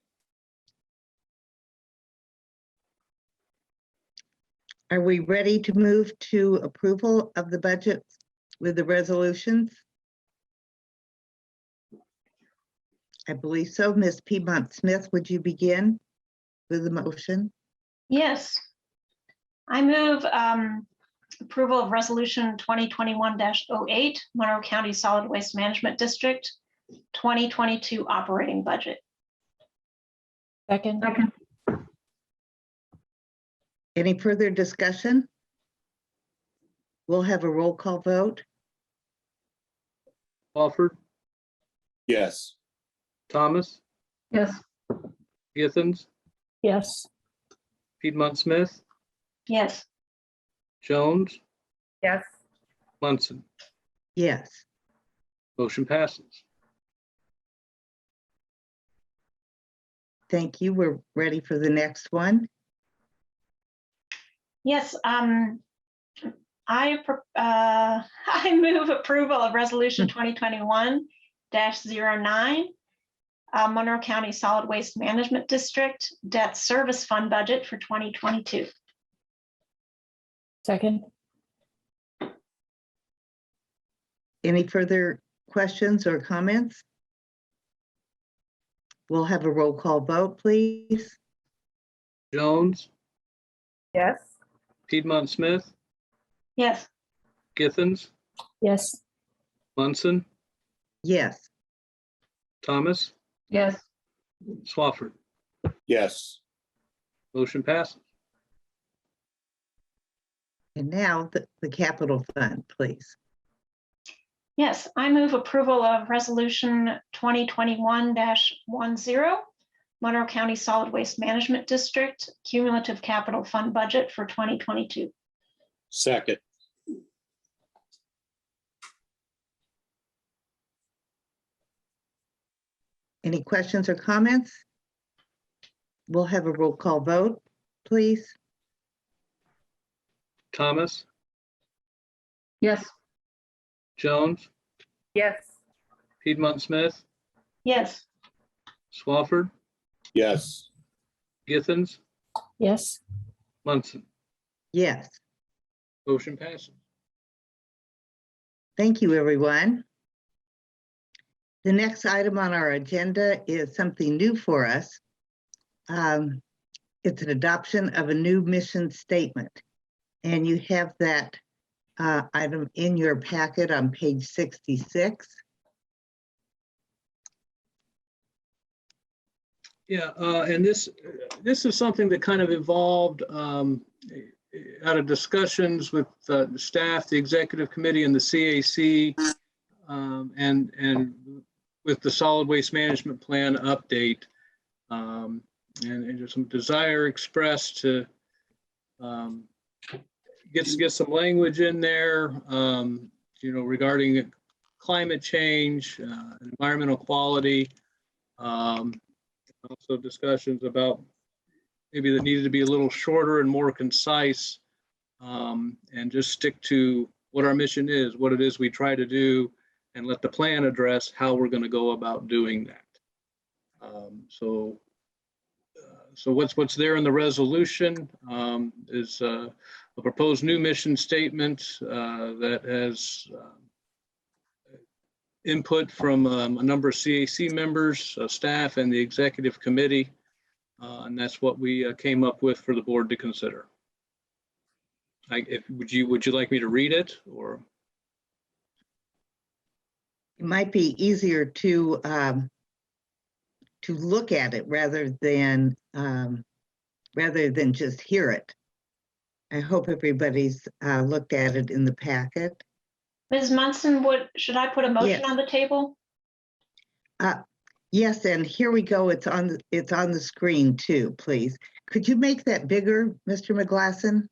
Are we ready to move to approval of the budget with the resolutions? I believe so. Ms. Piedmont Smith, would you begin with the motion? Yes. I move approval of resolution 2021-08, Monroe County Solid Waste Management District 2022 operating budget. Second, Any further discussion? We'll have a roll call vote. Alford, Yes. Thomas, Yes. Githens, yes. Piedmont Smith, Yes. Jones, Yes. Munson. Yes. Motion passes. Thank you. We're ready for the next one. Yes, I move approval of resolution 2021-09, Monroe County Solid Waste Management District Debt Service Fund budget for 2022. Second, Any further questions or comments? We'll have a roll call vote, please. Jones, Yes. Piedmont Smith, Yes. Githens, Yes. Munson, Yes. Thomas, Yes. Swafford. Yes. Motion passes. And now the capital fund, please. Yes, I move approval of Resolution 2021-10, Monroe County Solid Waste Management District Cumulative Capital Fund Budget for 2022. Second. Any questions or comments? We'll have a roll call vote, please. Thomas, Yes. Jones, Yes. Piedmont Smith, Yes. Swafford, Yes. Githens, Yes. Munson. Yes. Motion passes. Thank you, everyone. The next item on our agenda is something new for us. It's an adoption of a new mission statement. And you have that item in your packet on page 66. Yeah, and this is something that kind of evolved out of discussions with the staff, the executive committee, and the CAC, and with the solid waste management plan update, and there's some desire expressed to get some language in there, regarding climate change, environmental quality. Also discussions about maybe that needed to be a little shorter and more concise, and just stick to what our mission is, what it is we try to do, and let the plan address how we're going to go about doing that. So what's there in the resolution is a proposed new mission statement that has input from a number of CAC members, staff, and the executive committee. And that's what we came up with for the board to consider. Would you like me to read it, or? It might be easier to look at it rather than just hear it. I hope everybody's looked at it in the packet. Ms. Munson, should I put a motion Yes. on the table? Yes, and here we go. It's on the screen too, please. Could you make that bigger, Mr. McGlasson?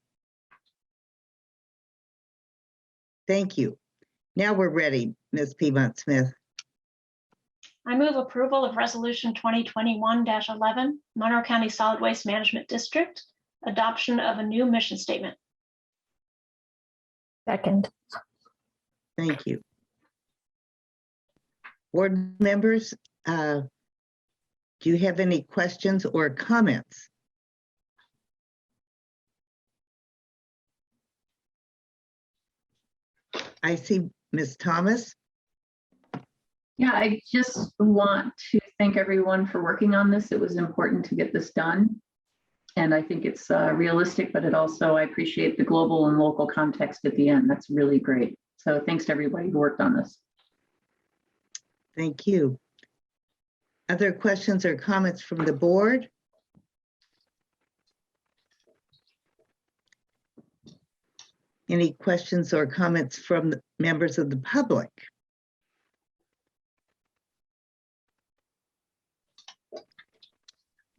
Thank you. Now we're ready, Ms. Piedmont Smith. I move approval of Resolution 2021-11, Monroe County Solid Waste Management District, adoption of a new mission statement. Second. Thank you. Board members, do you have any questions or comments? I see Ms. Thomas. Yeah, I just want to thank everyone for working on this. It was important to get this done. And I think it's realistic, but I appreciate the global and local context at the end. That's really great. So thanks to everybody who worked on this. Thank you. Other questions or comments from the board? Any questions or comments from the members of the public?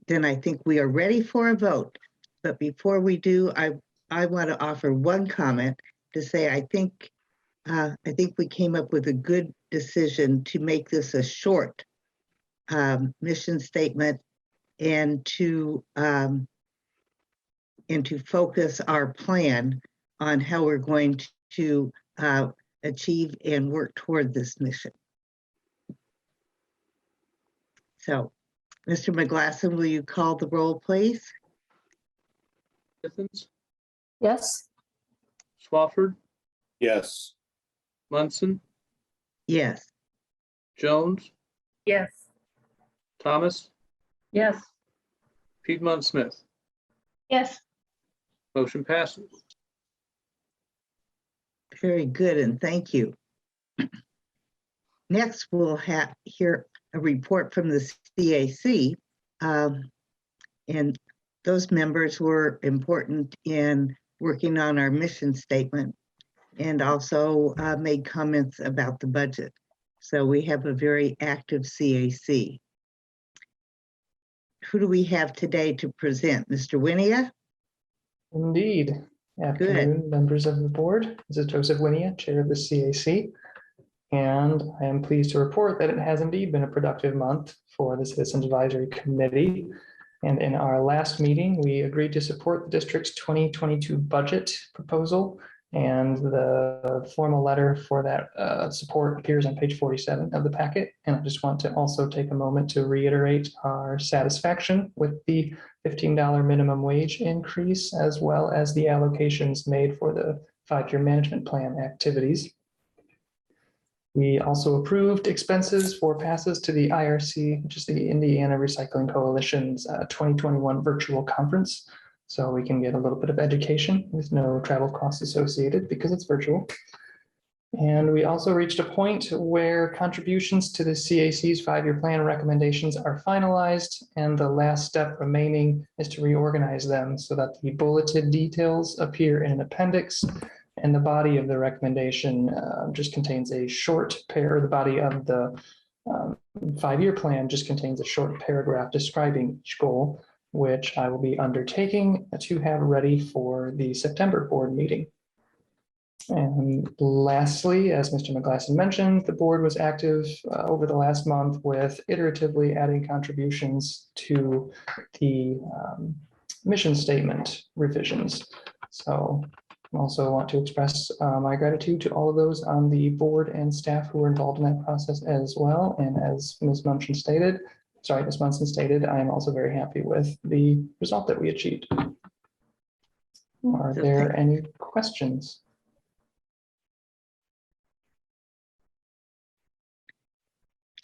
Then I think we are ready for a vote. But before we do, I want to offer one comment to say I think we came up with a good decision to make this a short mission statement and to focus our plan on how we're going to achieve and work toward this mission. So, Mr. McGlasson, will you call the roll, please? Githens, Yes. Swafford, Yes. Munson, Yes. Jones, Yes. Thomas, Yes. Piedmont Smith. Yes. Motion passes. Very good, and thank you. Next, we'll hear a report from the CAC. And those members were important in working on our mission statement and also made comments about the budget. So we have a very active CAC. Who do we have today to present? Mr. Winia? Indeed. Afternoon, members of the board. This is Joseph Winia, Chair of the CAC. And I am pleased to report that it has indeed been a productive month for the Citizens Advisory Committee. And in our last meeting, we agreed to support the district's 2022 budget proposal. And the formal letter for that support appears on page 47 of the packet. And I just want to also take a moment to reiterate our satisfaction with the $15 minimum wage increase, as well as the allocations made for the 5-year management plan activities. We also approved expenses for passes to the IRC, which is the Indiana Recycling Coalition's 2021 virtual conference. So we can get a little bit of education with no travel costs associated because it's virtual. And we also reached a point where contributions to the CAC's 5-year plan recommendations are finalized, and the last step remaining is to reorganize them so that the bulleted details appear in an appendix, and the body of the recommendation just contains a short the body of the 5-year plan just contains a short paragraph describing each goal, which I will be undertaking to have ready for the September board meeting. And lastly, as Mr. McGlasson mentioned, the board was active over the last month with iteratively adding contributions to the mission statement revisions. So I also want to express my gratitude to all of those on the board and staff who were involved in that process as well. And as Ms. Munson stated, I am also very happy with the result that we achieved. Are there any questions?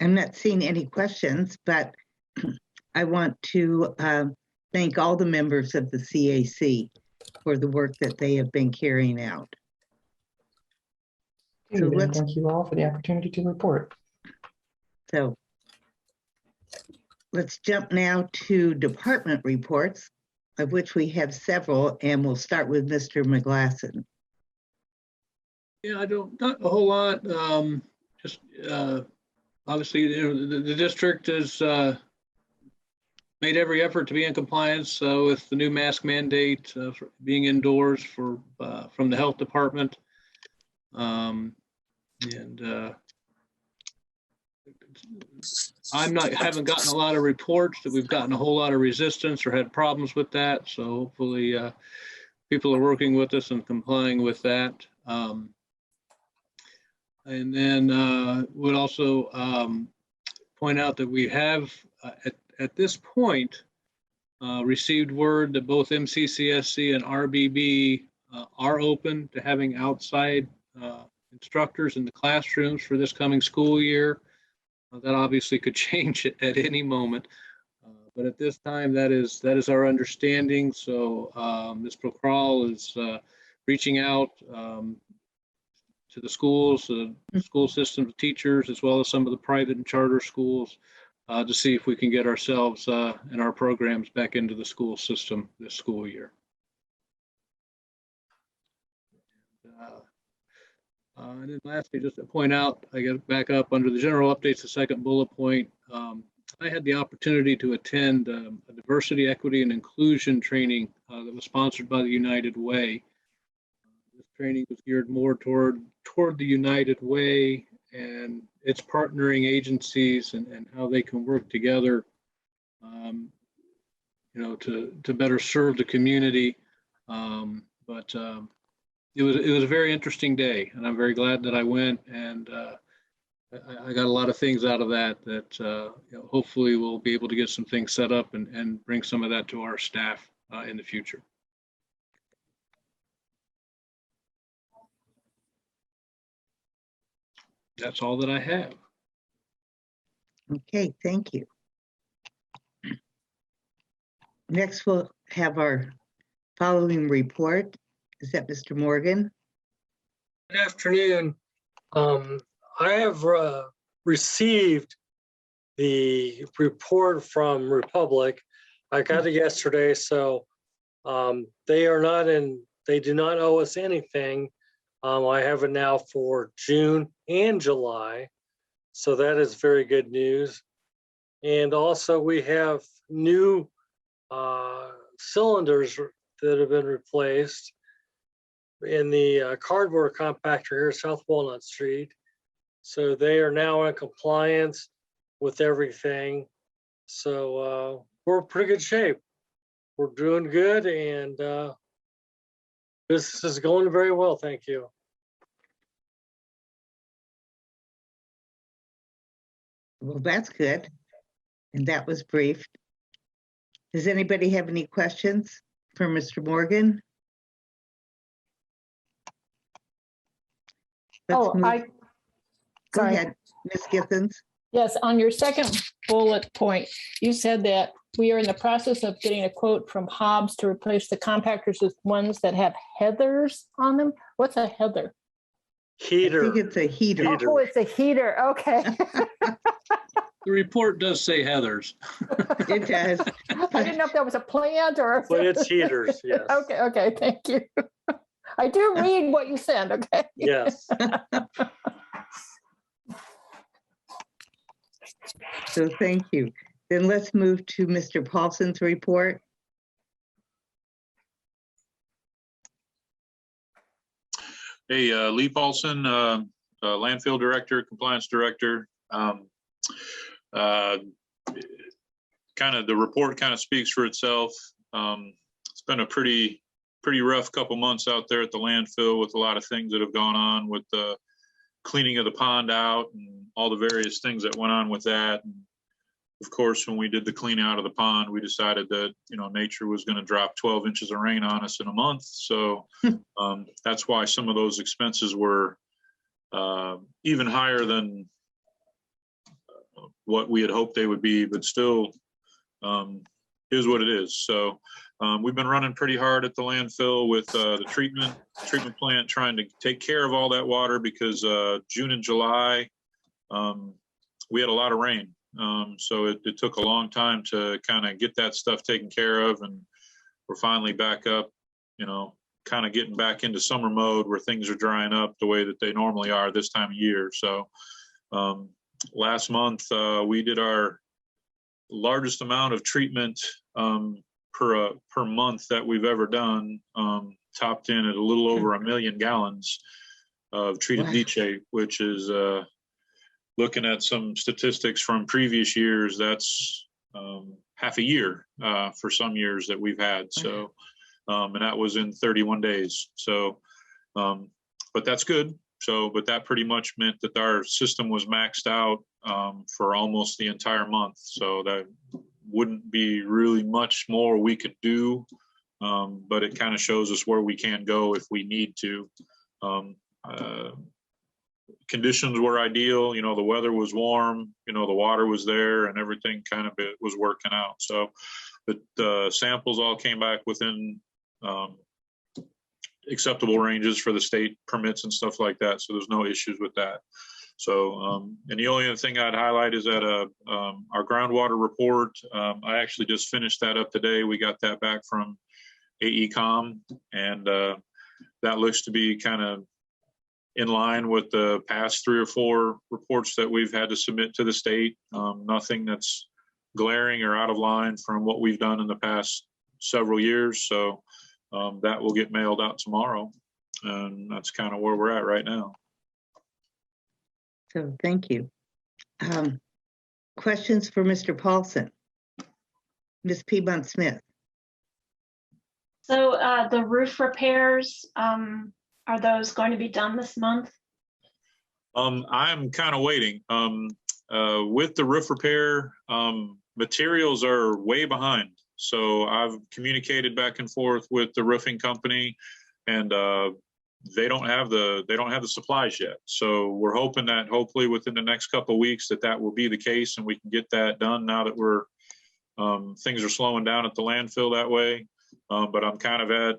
I'm not seeing any questions, but I want to thank all the members of the CAC for the work that they have been carrying out. So thank you all for the opportunity to report. So let's jump now to department reports, of which we have several, and we'll start with Mr. McGlasson. Yeah, not a whole lot. Just obviously, the district has made every effort to be in compliance with the new mask mandate, being indoors from the health department. Haven't gotten a lot of reports that we've gotten a whole lot of resistance or had problems with that. So hopefully people are working with us and complying with that. And then would also point out that we have at this point received word that both MCCSC and RBB are open to having outside instructors in the classrooms for this coming school year. That obviously could change it at any moment. But at this time, that is our understanding. So Ms. Procral is reaching out to the schools, the school systems, teachers, as well as some of the private and charter schools to see if we can get ourselves and our programs back into the school system this school year. And then lastly, just to point out, I got to back up under the general updates, the second bullet point. I had the opportunity to attend a diversity, equity, and inclusion training that was sponsored by the United Way. This training was geared more toward the United Way and its partnering agencies and how they can work together, to better serve the community. It was a very interesting day, and I'm very glad that I went, and I got a lot of things out of that hopefully we'll be able to get some things set up and bring some of that to our staff in the future. That's all that I have. Okay, thank you. Next, we'll have our Following report, is that Mr. Morgan? Good afternoon. I have received the report from Republic. I got it yesterday, so they do not owe us anything. I have it now for June and July, so that is very good news. And also we have new cylinders that have been replaced in the cardboard compactor here, South Walnut Street. So they are now in compliance with everything. So we're in pretty good shape. We're doing good, and business is going very well. Thank you. Well, that's good. And that was brief. Does anybody have any questions for Mr. Morgan? Let's move. Go sorry. ahead, Ms. Githens. Yes, on your second bullet point, you said that we are in the process of getting a quote from Hobbs to replace the compactors with ones that have heathers on them. What's a heather? Heater. I think it's a heater. Heater. Oh, it's a heater. Okay. The report does say Heathers. It does. I didn't know if that was a plant or. But it's heaters, yes. Okay, thank you. I do read what you said, okay? Yes. So thank you. Then let's move to Mr. Paulson's report. Hey, Lee Paulson, landfill director, compliance director. The report kind of speaks for itself. It's been a pretty rough couple months out there at the landfill with a lot of things that have gone on with the cleaning of the pond out and all the various things that went on with that. And of course, when we did the clean out of the pond, we decided that, nature was going to drop 12 inches of rain on us in a month. So that's why some of those expenses were even higher than what we had hoped they would be, but still is what it is. So we've been running pretty hard at the landfill with the treatment plant, trying to take care of all that water because June and July, we had a lot of rain. So it took a long time to kind of get that stuff taken care of. And we're finally back up, kind of getting back into summer mode where things are drying up the way that they normally are this time of year. So last month, we did our largest amount of treatment per month that we've ever done, topped in at a little over 1 million gallons of treated leachate, which is looking at some statistics from previous years, that's half a year for some years that we've had. So, and that was in 31 days. So, but that's good. So, but that pretty much meant that our system was maxed out for almost the entire month. So that wouldn't be really much more we could do, but it kind of shows us where we can go if we need to. Conditions were ideal, the weather was warm, the water was there and everything kind of was working out. So the samples all came back within acceptable ranges for the state permits and stuff like that. So there's no issues with that. So, and the only other thing I'd highlight is that our groundwater report, I actually just finished that up today. We got that back from AECom, and that looks to be kind of in line with the past 3 or 4 reports that we've had to submit to the state. Nothing that's glaring or out of line from what we've done in the past several years. So that will get mailed out tomorrow. And that's kind of where we're at right now. So thank you. Questions for Mr. Paulson? Ms. Piedmont Smith. So the roof repairs, are those going to be done this month? I'm kind of waiting. With the roof repair, materials are way behind. So I've communicated back and forth with the roofing company, and they don't have the supplies yet. So we're hoping that hopefully within the next couple of weeks that will be the case, and we can get that done now that things are slowing down at the landfill that way. But I'm kind of at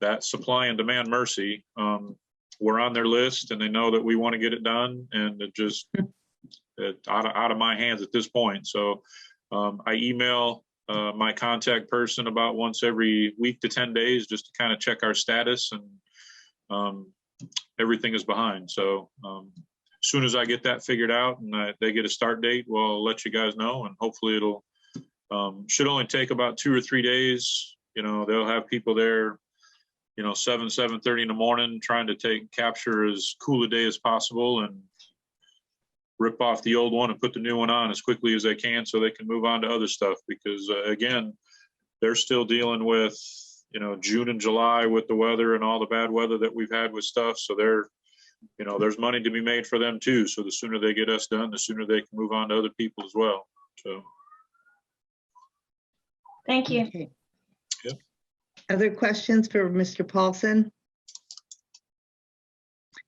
that supply and demand mercy. We're on their list and they know that we want to get it done, and it's out of my hands at this point. So I email my contact person about once every week to 10 days just to kind of check our status, and everything is behind. So as soon as I get that figured out and they get a start date, well, I'll let you guys know, and hopefully it'll should only take about 2 or 3 days. They'll have people there, 7:30 in the morning trying to capture as cool a day as possible and rip off the old one and put the new one on as quickly as they can so they can move on to other stuff. Because again, they're still dealing with, June and July with the weather and all the bad weather that we've had with stuff. So there's money to be made for them too. So the sooner they get us done, the sooner they can move on to other people as well. So. Thank you. Okay. Yep. Other questions for Mr. Paulson?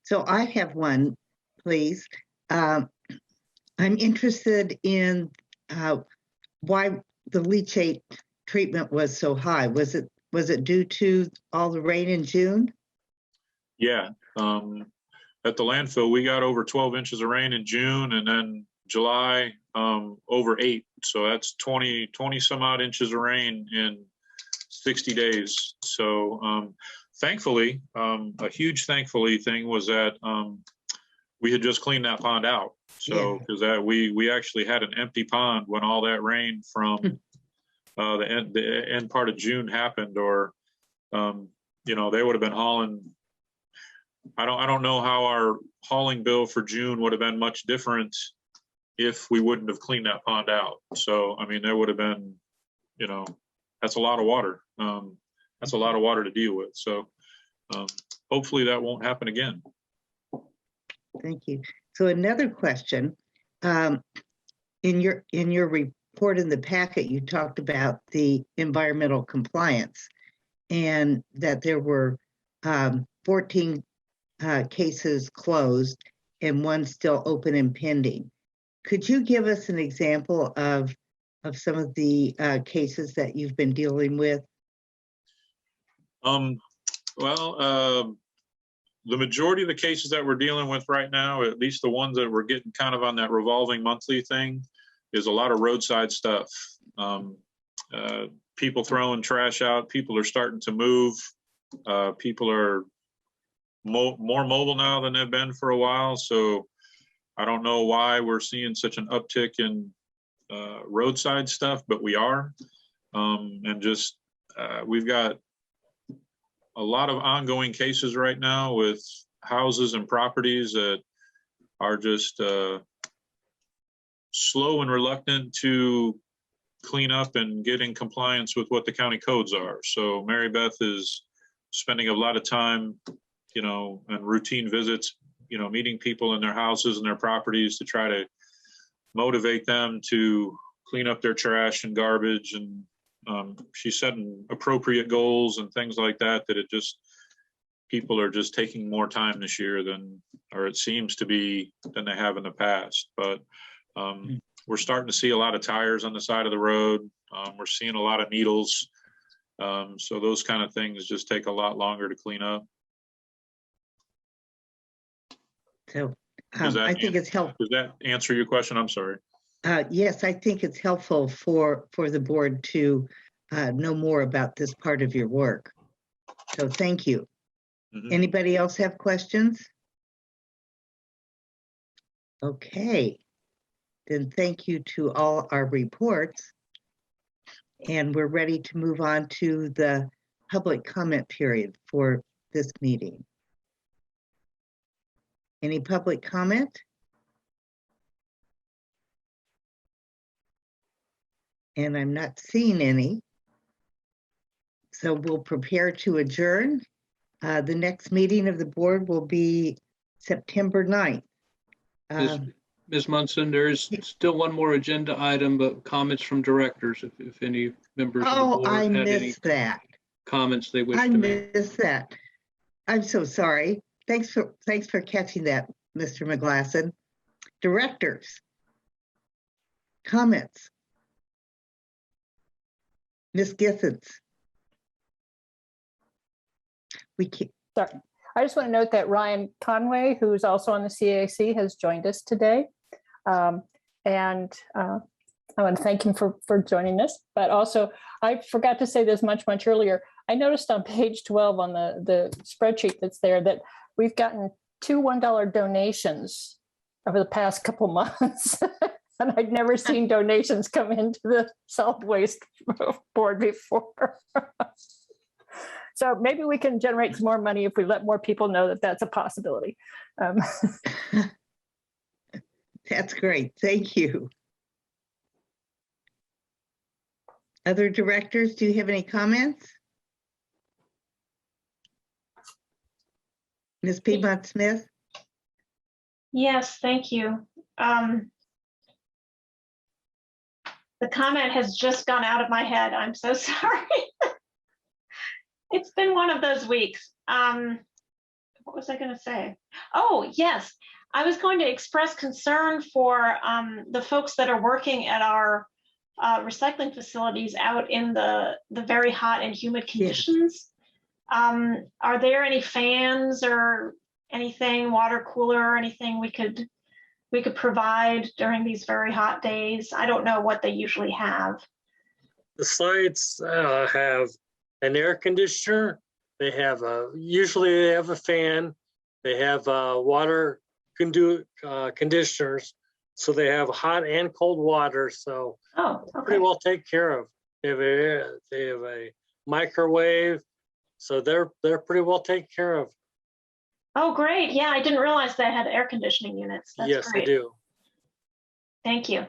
So I have one, please. I'm interested in why the leachate treatment was so high. Was it due to all the rain in June? Yeah. At the landfill, we got over 12 inches of rain in June, and then July over 8. So that's 20 some odd inches of rain in 60 days. So thankfully, a huge thankfully thing was that we had just cleaned that pond out. So because we actually had an empty pond when all that rain from the end part of June happened, or they would have been hauling. I don't know how our hauling bill for June would have been much different if we wouldn't have cleaned that pond out. So, I mean, there would have been, that's a lot of water. That's a lot of water to deal with. So hopefully that won't happen again. Thank you. So another question, in your report in the packet, you talked about the environmental compliance and that there were 14 cases closed and one still open and pending. Could you give us an example of some of the cases that you've been dealing with? The majority of the cases that we're dealing with right now, at least the ones that we're getting kind of on that revolving monthly thing, is a lot of roadside stuff. People throwing trash out. People are starting to move. People are more mobile now than they've been for a while. So I don't know why we're seeing such an uptick in roadside stuff, but we are. And just we've got a lot of ongoing cases right now with houses and properties that are just slow and reluctant to clean up and get in compliance with what the county codes are. So Mary Beth is spending a lot of time, and routine visits, meeting people in their houses and their properties to try to motivate them to clean up their trash and garbage. And she's setting appropriate goals and things like that, people are just taking more time this year or it seems to be, than they have in the past. But we're starting to see a lot of tires on the side of the road. We're seeing a lot of needles. So those kind of things just take a lot longer to clean up. So I think it's helpful. Does that answer your question? I'm sorry. Yes, I think it's helpful for the board to know more about this part of your work. So thank you. Mm-hmm. Anybody else have questions? Okay, then thank you to all our reports. And we're ready to move on to the public comment period for this meeting. Any public comment? And I'm not seeing any. So we'll prepare to adjourn. The next meeting of the board will be September 9th. Ms. Munson, there is still one more agenda item, but comments from directors, if any members of the board I had any missed that. comments they wish I to make. missed that. I'm so sorry. Thanks for catching that, Mr. McGlasson. Directors, comments. Ms. Githens. We can't, Sorry. I just want to note that Ryan Conway, who's also on the CAC, has joined us today. And I want to thank him for joining us. But also, I forgot to say this much earlier. I noticed on page 12 on the spreadsheet that's there that we've gotten 2 $1 donations over the past couple months. And I'd never seen donations come into the solid waste board before. So maybe we can generate some more money if we let more people know that that's a possibility. that's great. Thank you. Other directors, do you have any comments? Ms. Piedmont Smith? Yes, thank you. The comment has just gone out of my head. I'm so sorry. It's been one of those weeks. What was I going to say? Oh, yes. I was going to express concern for the folks that are working at our recycling facilities out in the very hot and humid conditions. Are there any fans or anything, water cooler or anything we could provide during these very hot days? I don't know what they usually have. The sites have an air conditioner. They have usually they have a fan. They have water conditioners. So they have hot and cold water. So pretty well take care of. They have a microwave. So they're pretty well taken care of. Oh, great. Yeah, I didn't realize they had air conditioning units. That's yes, great. they do. Thank you.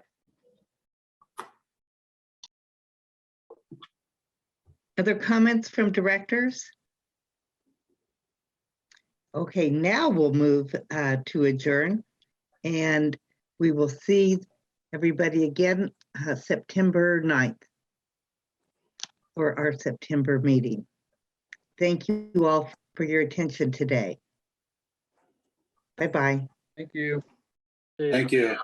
Other comments from directors? Okay, now we'll move to adjourn, and we will see everybody again September 9th for our September meeting. Thank you all for your attention today. Bye-bye. Thank you. Thank you.